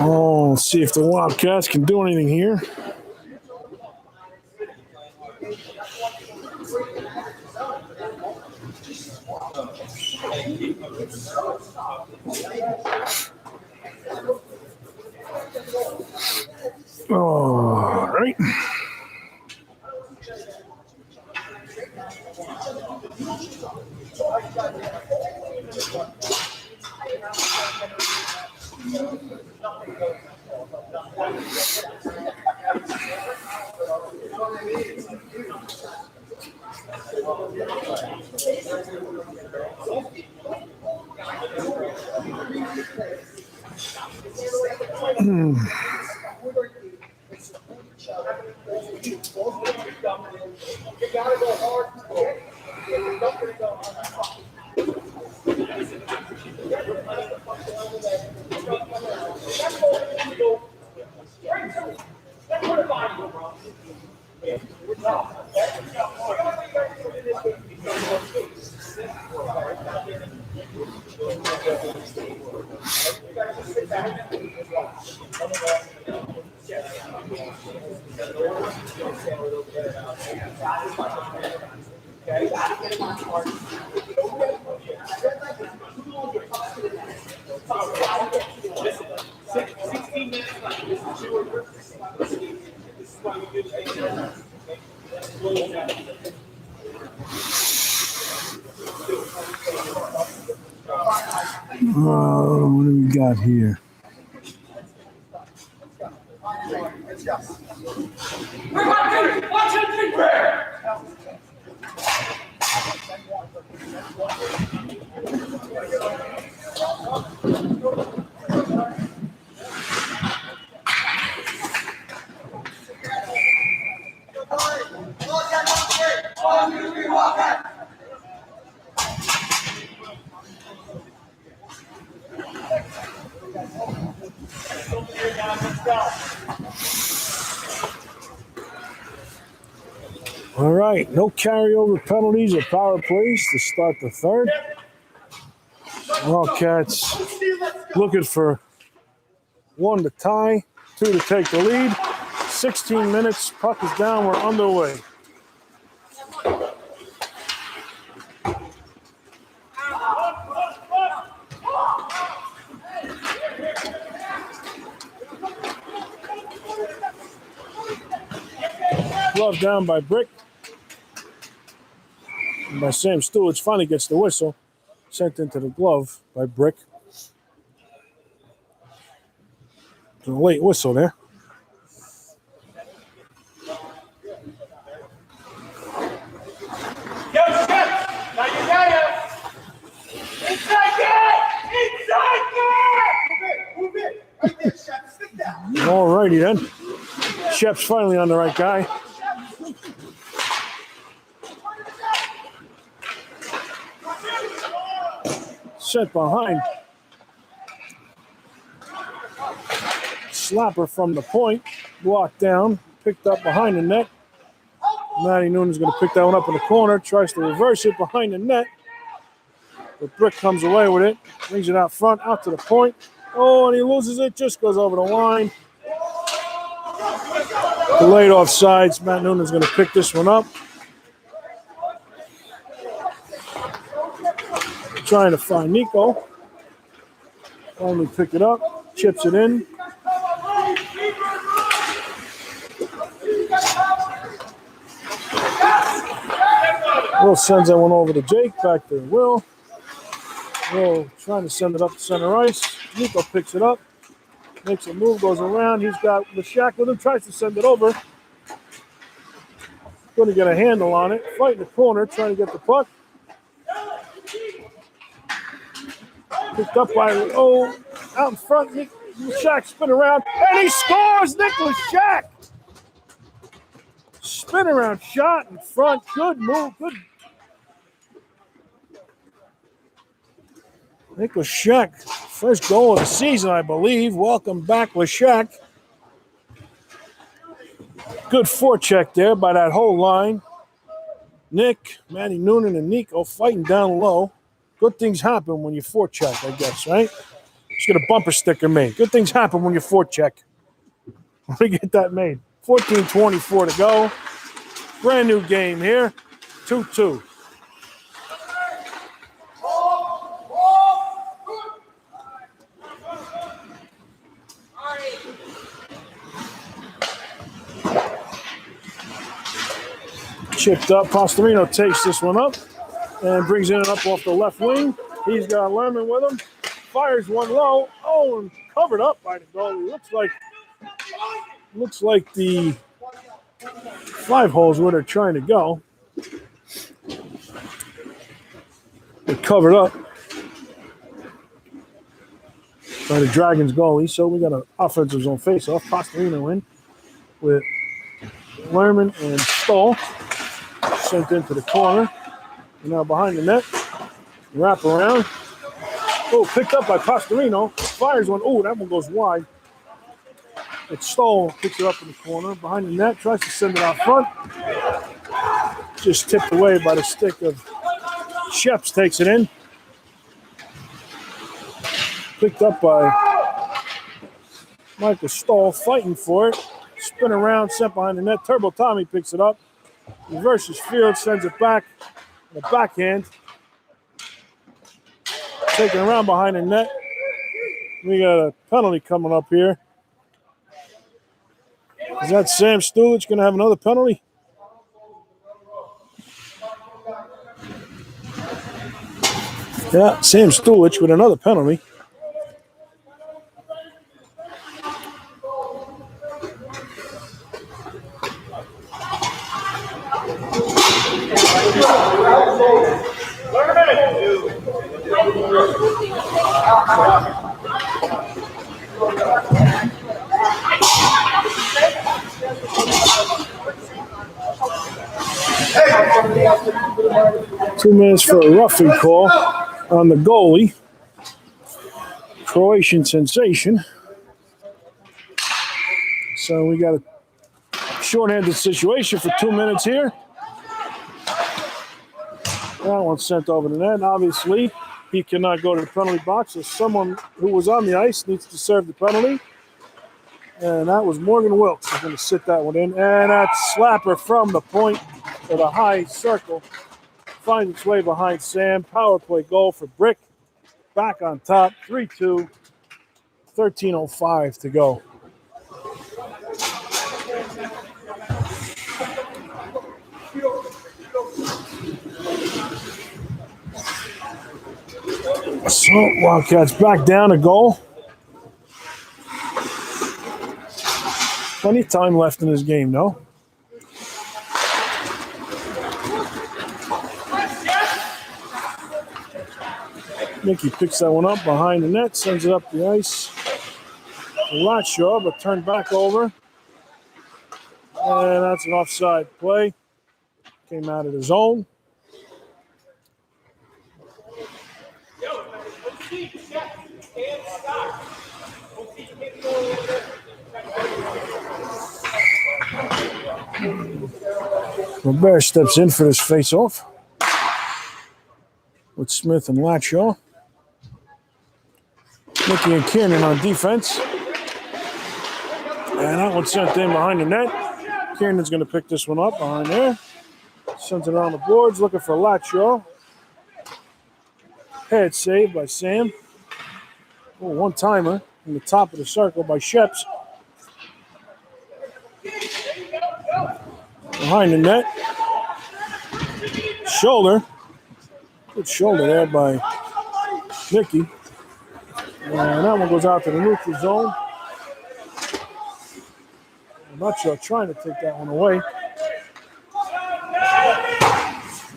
Oh, let's see if the Wildcats can do anything here. All right. What do we got here? All right, no carryover penalties or power plays to start the third. Wildcats looking for 1 to tie, 2 to take the lead. 16 minutes, puck is down, we're underway. Glove down by Brick. And by Sam Stewart's finally gets the whistle. Sent into the glove by Brick. A late whistle there. Yo, Chef! Now you got it! Inside guy! Inside guy! Move it! Right there, Chef. Stick down. All righty then. Shep's finally on the right guy. Set behind. Slapper from the point. Blocked down. Picked up behind the net. Matty Noonan's going to pick that one up in the corner. Tries to reverse it behind the net. But Brick comes away with it. Brings it out front, out to the point. Oh, and he loses it. Just goes over the line. Delayed offsides. Matt Noonan's going to pick this one up. Trying to find Nico. Finally pick it up. Chips it in. Will sends that one over to Jake. Back to Will. Will trying to send it up to center ice. Nico picks it up. Makes a move, goes around. He's got Leshak with him. Tries to send it over. Going to get a handle on it. Fight in the corner. Trying to get the puck. Picked up by, out in front. Leshak spin around. And he scores! Nicholas Shack! Spin around shot in front. Good move. Good. Nicholas Shack, first goal of the season, I believe. Welcome back, Leshak. Good forecheck there by that whole line. Nick, Matty Noonan, and Nico fighting down low. Good things happen when you forecheck, I guess, right? Just get a bumper sticker made. Good things happen when you forecheck. Let me get that made. 14:24 to go. Brand new game here. 2-2. Chipped up. Pastorino takes this one up and brings it up off the left wing. He's got Lerman with him. Fires one low. Oh, and covered up by the goalie. Looks like the 5 holes where they're trying to go. They're covered up by the Dragons goalie. So we got an offensive zone face-off. Pastorino in with Lerman and Stoll. Sent into the corner. And now behind the net. Wrap around. Oh, picked up by Pastorino. Fires one. Oh, that one goes wide. It's Stoll. Picks it up in the corner. Behind the net. Tries to send it out front. Just tipped away by the stick of Sheps. Takes it in. Picked up by Michael Stoll. Fighting for it. Spin around. Sent behind the net. Turbo Tommy picks it up. Reverses field. Sends it back. The backhand. Taking around behind the net. We got a penalty coming up here. Is that Sam Stulich going to have another penalty? Yeah, Sam Stulich with another penalty. Two minutes for a roughing call on the goalie. Croatian sensation. So we got a shorthanded situation for 2 minutes here. That one's sent over the net. Obviously, he cannot go to the penalty box. So someone who was on the ice needs to serve the penalty. And that was Morgan Wilkes. He's going to sit that one in. And that slapper from the point to the high circle finds its way behind Sam. Power play goal for Brick. Back on top. 3-2. 13:05 to go. So Wildcats back down a goal. Plenty of time left in this game, though. Mickey picks that one up behind the net, sends it up the ice. Latshaw, but turned back over. And that's an offside play. Came out of the zone. Robert steps in for this face-off with Smith and Latshaw. Mickey and Kiernan on defense. And that one's sent in behind the net. Kiernan's going to pick this one up behind there. Sends it around the boards, looking for Latshaw. Head saved by Sam. Oh, one-timer in the top of the circle by Sheps. Behind the net. Shoulder. Good shoulder there by Mickey. And that one goes out to the neutral zone. Latshaw trying to take that one away.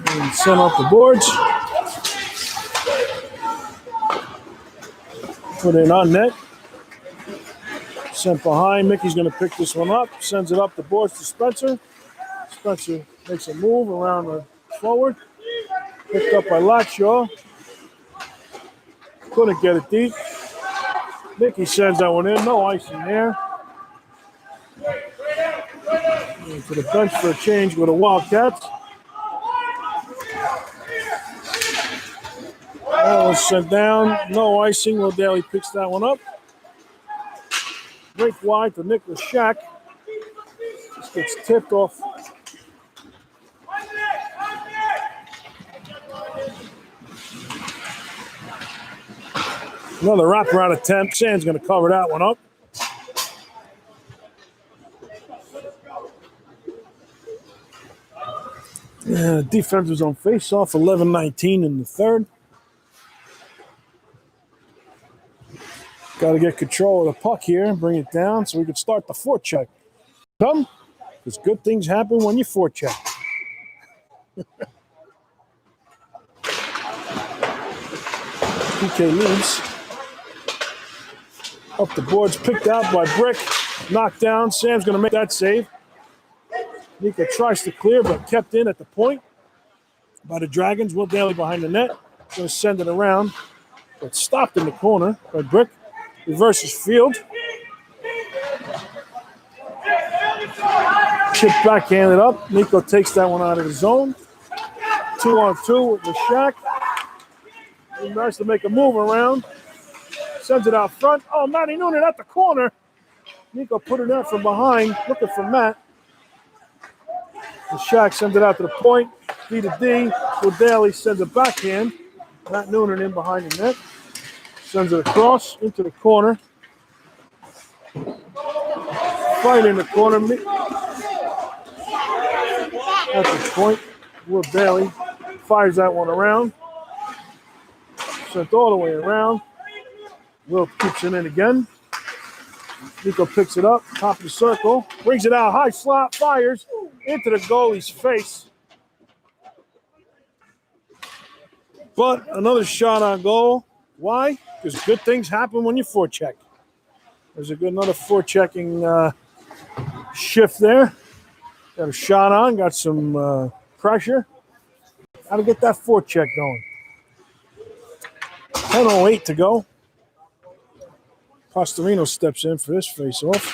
And send off the boards. Put it on net. Sent behind. Mickey's going to pick this one up. Sends it up the boards to Spencer. Spencer makes a move around the forward. Picked up by Latshaw. Couldn't get it deep. Mickey sends that one in. No icing there. And to the bench for a change with the Wildcats. That was sent down. No icing. Will Daly picks that one up. Break wide to Nicholas Shack. Just gets tipped off. Another wraparound attempt. Sam's going to cover that one up. Yeah, defense was on face-off. 11-19 in the third. Got to get control of the puck here and bring it down so we can start the forecheck. Come, because good things happen when you forecheck. PK leads. Up the boards, picked out by Brick. Knocked down. Sam's going to make that save. Nico tries to clear, but kept in at the point by the Dragons. Will Daly behind the net. Going to send it around, but stopped in the corner by Brick. Reverses field. Chip backhanded up. Nico takes that one out of the zone. 2-on-2 with the Shack. He tries to make a move around. Sends it out front. Oh, Matty Noonan at the corner. Nico put it out from behind, looking for Matt. The Shack sends it out to the point. D to D. Daly sends a backhand. Matt Noonan in behind the net. Sends it across into the corner. Fight in the corner. At the point, Will Daly fires that one around. Sent all the way around. Will keeps it in again. Nico picks it up, top of the circle, brings it out, high slot, fires into the goalie's face. But another shot on goal. Why? Because good things happen when you forecheck. There's another forechecking shift there. Got a shot on, got some pressure. Got to get that forecheck going. 10:08 to go. Pastorino steps in for this face-off.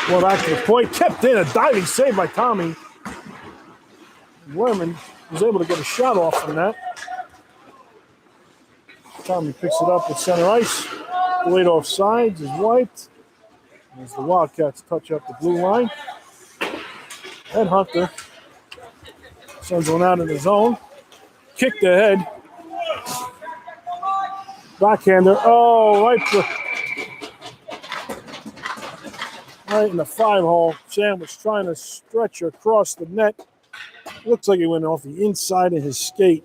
Well, back to the point. Kept in a diving save by Tommy. Werman was able to get a shot off from that. Tommy picks it up at center ice. Blade off sides is wiped. As the Wildcats touch up the blue line. And Hunter sends one out in the zone. Kicked ahead. Backhander. Oh, right in the 5-hole. Sam was trying to stretch across the net. Looks like he went off the inside of his skate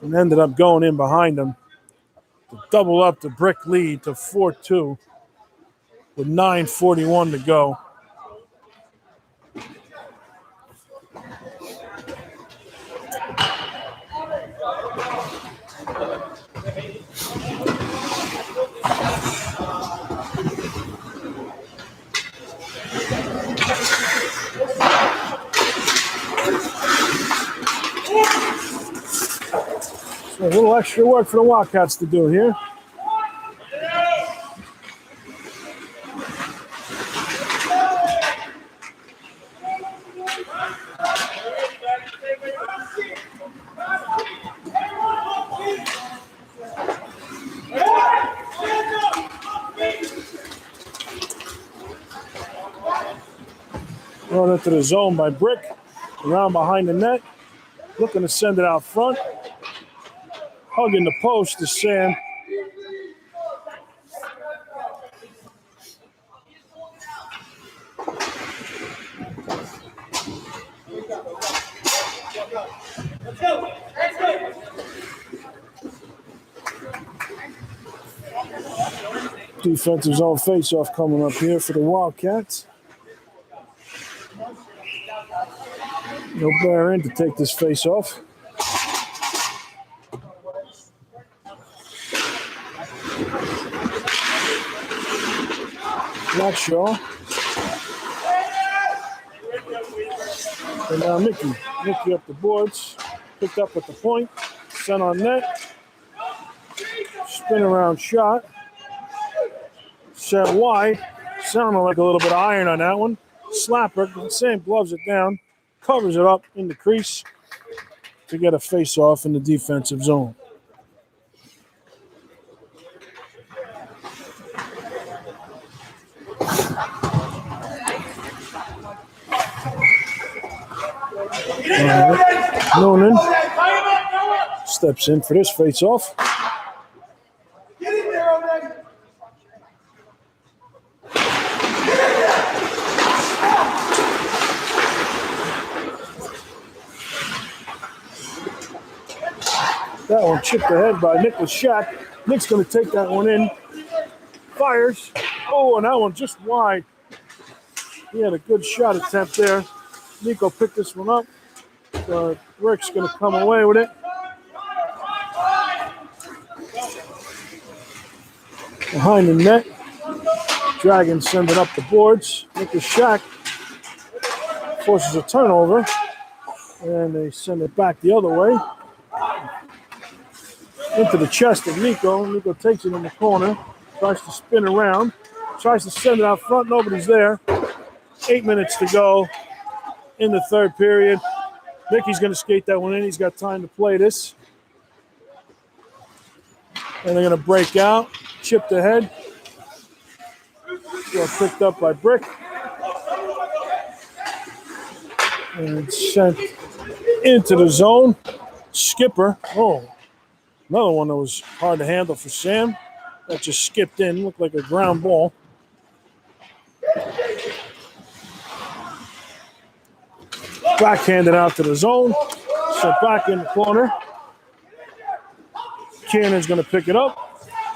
and ended up going in behind him to double up the Brick lead to 4-2 with 9:41 to go. So a little extra work for the Wildcats to do here. Run into the zone by Brick. Around behind the net. Looking to send it out front. Hugging the post is Sam. Defensive zone face-off coming up here for the Wildcats. No bear in to take this face-off. Blackshaw. And now Mickey. Mickey up the boards. Picked up at the point. Sent on net. Spin around shot. Set wide. Sounded like a little bit of iron on that one. Slapper. Sam gloves it down. Covers it up in the crease to get a face-off in the defensive zone. Noonan steps in for this face-off. Get in there, Oleg. That one chipped ahead by Nicholas Shack. Nick's going to take that one in. Fires. Oh, and that one just wide. He had a good shot attempt there. Nico picked this one up. Rick's going to come away with it. Behind the net. Dragons send it up the boards. Nicholas Shack forces a turnover. And they send it back the other way. Into the chest of Nico. Nico takes it in the corner. Tries to spin around. Tries to send it out front. Nobody's there. 8 minutes to go in the third period. Nicky's going to skate that one in. He's got time to play this. And they're going to break out. Chipped ahead. Well, picked up by Brick. And sent into the zone. Skipper. Oh, another one that was hard to handle for Sam. That just skipped in. Looked like a ground ball. Backhanded out to the zone. Sent back in the corner. Cannon's going to pick it up.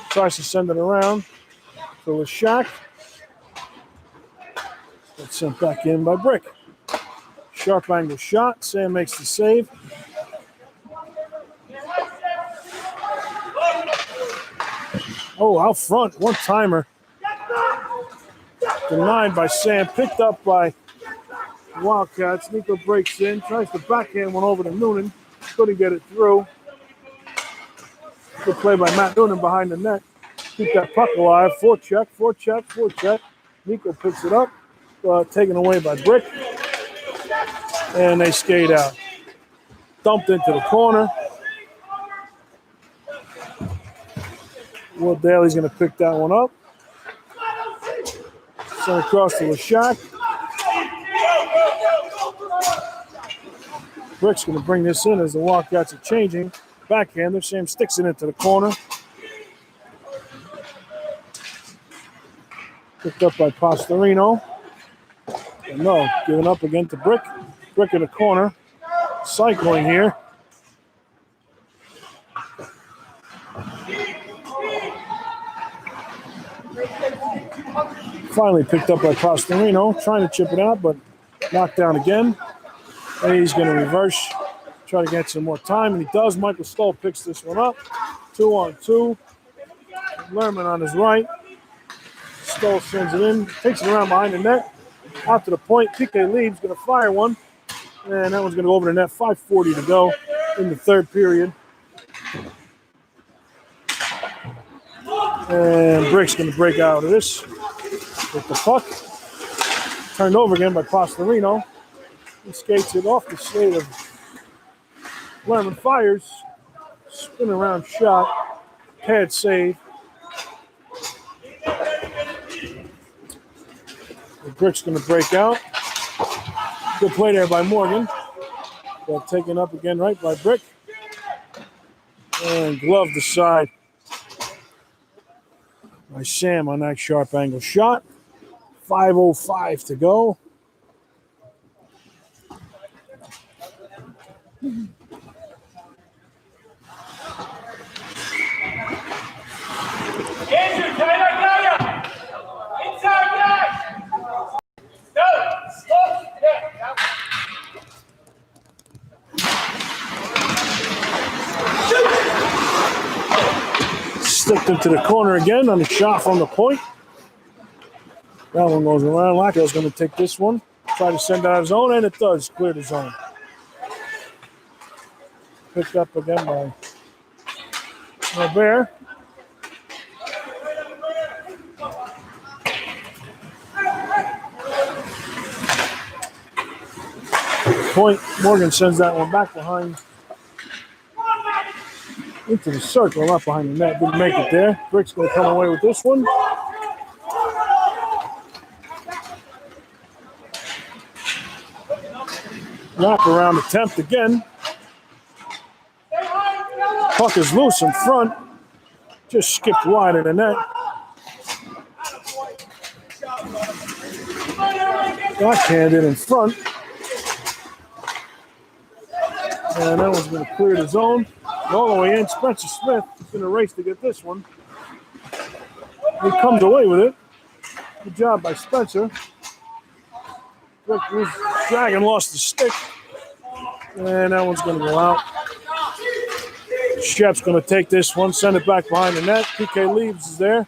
Tries to send it around to Lashak. That's sent back in by Brick. Sharp angle shot. Sam makes the save. Oh, out front. One timer. Denied by Sam. Picked up by Wildcats. Nico breaks in. Tries to backhand one over to Noonan. Couldn't get it through. Good play by Matt Noonan behind the net. Keep that puck alive. Forecheck. Nico picks it up. Taken away by Brick. And they skate out. Dumped into the corner. Will Daly's going to pick that one up. Send across to Lashak. Brick's going to bring this in as the Wildcats are changing. Backhander. Sam sticks it into the corner. Picked up by Pastorino. And no, giving up again to Brick. Brick in the corner. Cycling here. Finally picked up by Pastorino. Trying to chip it out, but knocked down again. And he's going to reverse. Try to get some more time, and he does. Michael Stoll picks this one up. 2-on-2. Lerman on his right. Stoll sends it in. Takes it around behind the net. Out to the point. PK leads. Going to fire one. And that one's going to go over the net. 5:40 to go in the third period. And Brick's going to break out of this with the puck. Turned over again by Pastorino. He skates it off the skate of Lerman. Fires. Spin around shot. Pad save. Brick's going to break out. Good play there by Morgan. But taken up again right by Brick. And gloved aside by Sam on that sharp angle shot. 5:05 to go. Sticked into the corner again on the shot from the point. That one goes around. Lacko's going to take this one. Try to send out his own, and it does. Clear the zone. Picked up again by Robert. Point. Morgan sends that one back behind. Into the circle, not behind the net. Didn't make it there. Brick's going to come away with this one. Wrap around attempt again. Puck is loose in front. Just skipped wide of the net. Backhanded in front. And that one's going to clear the zone. All the way in. Spencer Smith is in a race to get this one. He comes away with it. Good job by Spencer. Dragon lost the stick. And that one's going to go out. Shep's going to take this one, send it back behind the net. PK Leaves is there.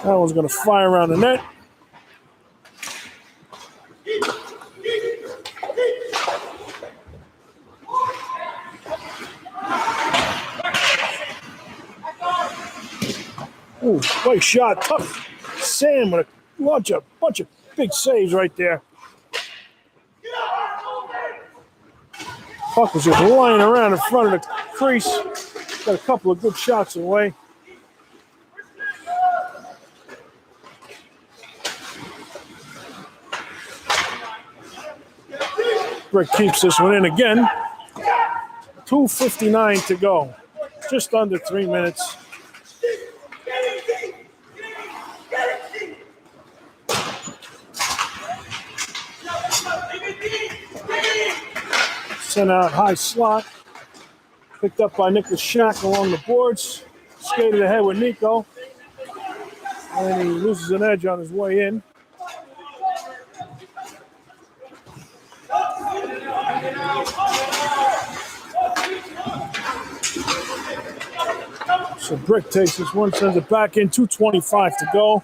That one's going to fly around the net. Ooh, great shot. Tough. Sam with a bunch of big saves right there. Puck was just lying around in front of the crease. Got a couple of good shots away. Brick keeps this one in again. 2:59 to go. Just under 3 minutes. Sent out high slot. Picked up by Nicholas Shack along the boards. Skated ahead with Nico. And he loses an edge on his way in. So Brick takes this one, sends it back in. 2:25 to go.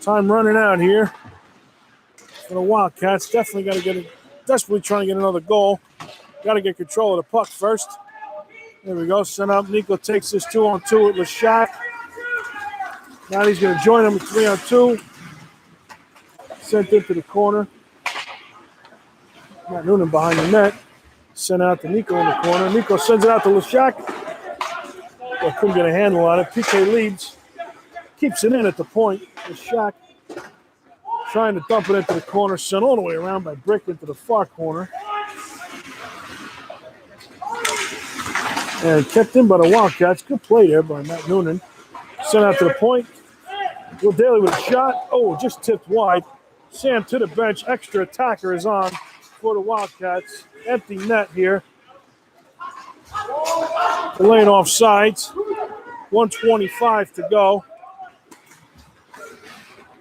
Time running out here for the Wildcats. Definitely got to get it. Desperately trying to get another goal. Got to get control of the puck first. There we go. Sent up. Nico takes this 2-on-2 with Lashak. Now he's going to join him with 3-on-2. Sent into the corner. Matt Noonan behind the net. Sent out to Nico in the corner. Nico sends it out to Lashak. But couldn't get a handle on it. PK leads. Keeps it in at the point. Lashak trying to dump it into the corner. Sent all the way around by Brick into the far corner. And kept in by the Wildcats. Good play there by Matt Noonan. Sent out to the point. Will Daly with a shot. Oh, just tipped wide. Sam to the bench. Extra attacker is on for the Wildcats. Empty net here. Laying off sides. 1:25 to go.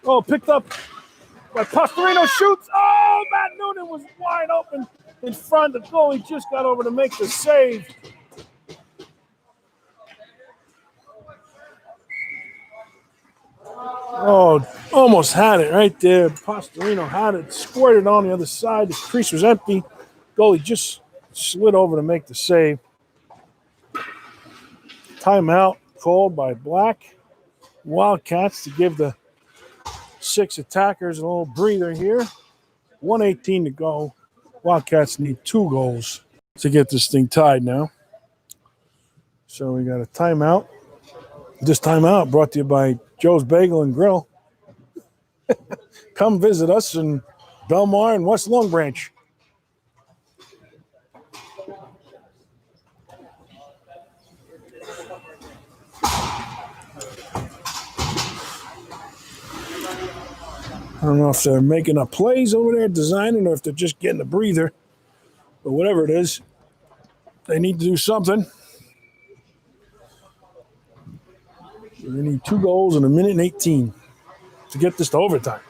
Oh, picked up by Pastorino. Shoots. Oh, Matt Noonan was wide open in front. The goalie just got over to make the save. Oh, almost had it right there. Pastorino had it, squirted on the other side. The crease was empty. Goalie just slid over to make the save. Timeout called by Black. Wildcats to give the 6 attackers a little breather here. 1:18 to go. Wildcats need 2 goals to get this thing tied now. So we got a timeout. This timeout brought to you by Joe's Bagel and Grill. Come visit us in Belmar and West Long Branch. I don't know if they're making up plays over there, designing, or if they're just getting a breather. But whatever it is, they need to do something. They need 2 goals in 1:18 to get this to overtime.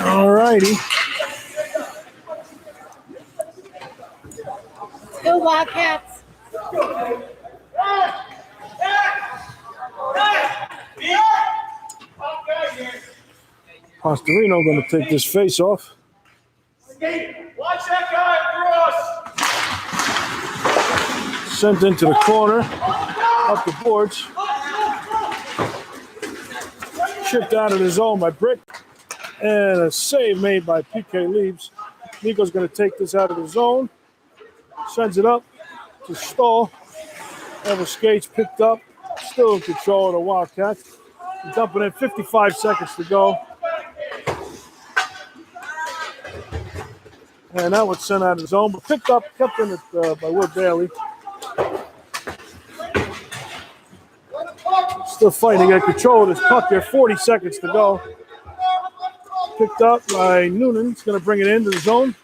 All righty. Go Wildcats. Pastorino going to take this face off. Watch that guy cross. Sent into the corner, up the boards. Chipped out of the zone by Brick. And a save made by PK Leaves. Nico's going to take this out of the zone. Sends it up to Stahl. Ever Skates picked up. Still in control of the Wildcats. Dumping in 55 seconds to go. And that was sent out of the zone, but picked up, kept in it by Wood Bailey. Still fighting to get control of this puck here. 40 seconds to go. Picked up by Noonan. He's going to bring it into the zone.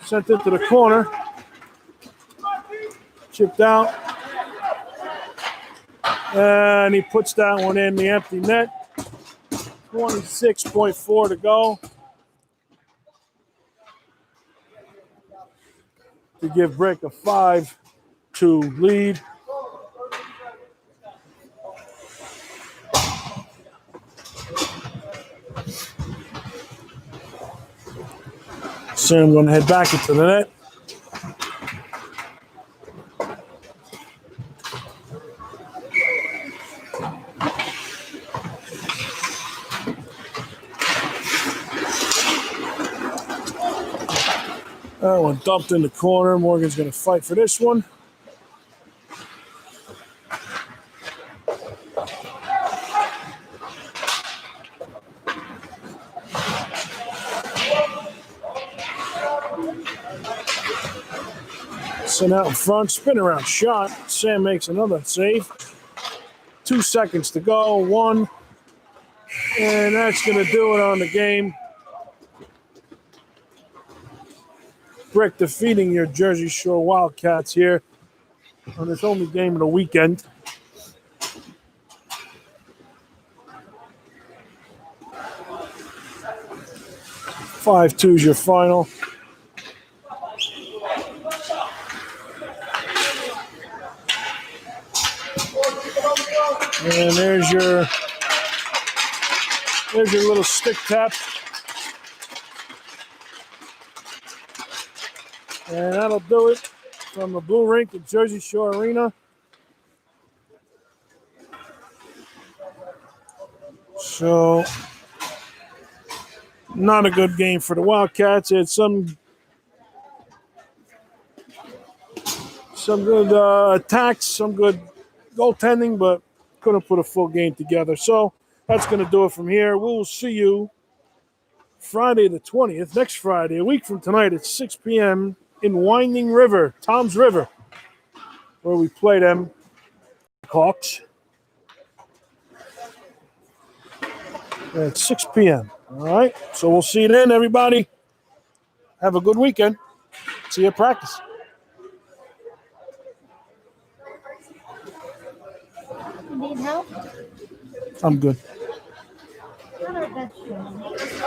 Sent into the corner. Chipped out. And he puts that one in the empty net. 26.4 to go. To give Brick a 5-2 lead. Sam going to head back into the net. That one dumped in the corner. Morgan's going to fight for this one. Sent out in front, spin around shot. Sam makes another save. 2 seconds to go. One. And that's going to do it on the game. Brick defeating your Jersey Shore Wildcats here on this only game of the weekend. 5-2 is your final. And there's your little stick tap. And that'll do it from the Blue Rink at Jersey Shore Arena. So, not a good game for the Wildcats. It had some good attacks, some good goaltending, but couldn't put a full game together. So, that's going to do it from here. We'll see you Friday the 20th, next Friday, a week from tonight at 6 p.m. in Winding River, Tom's River, where we play them Hawks at 6 p.m. All right, so we'll see you then, everybody. Have a good weekend. See you at practice. Need help? I'm good. Not our best friend.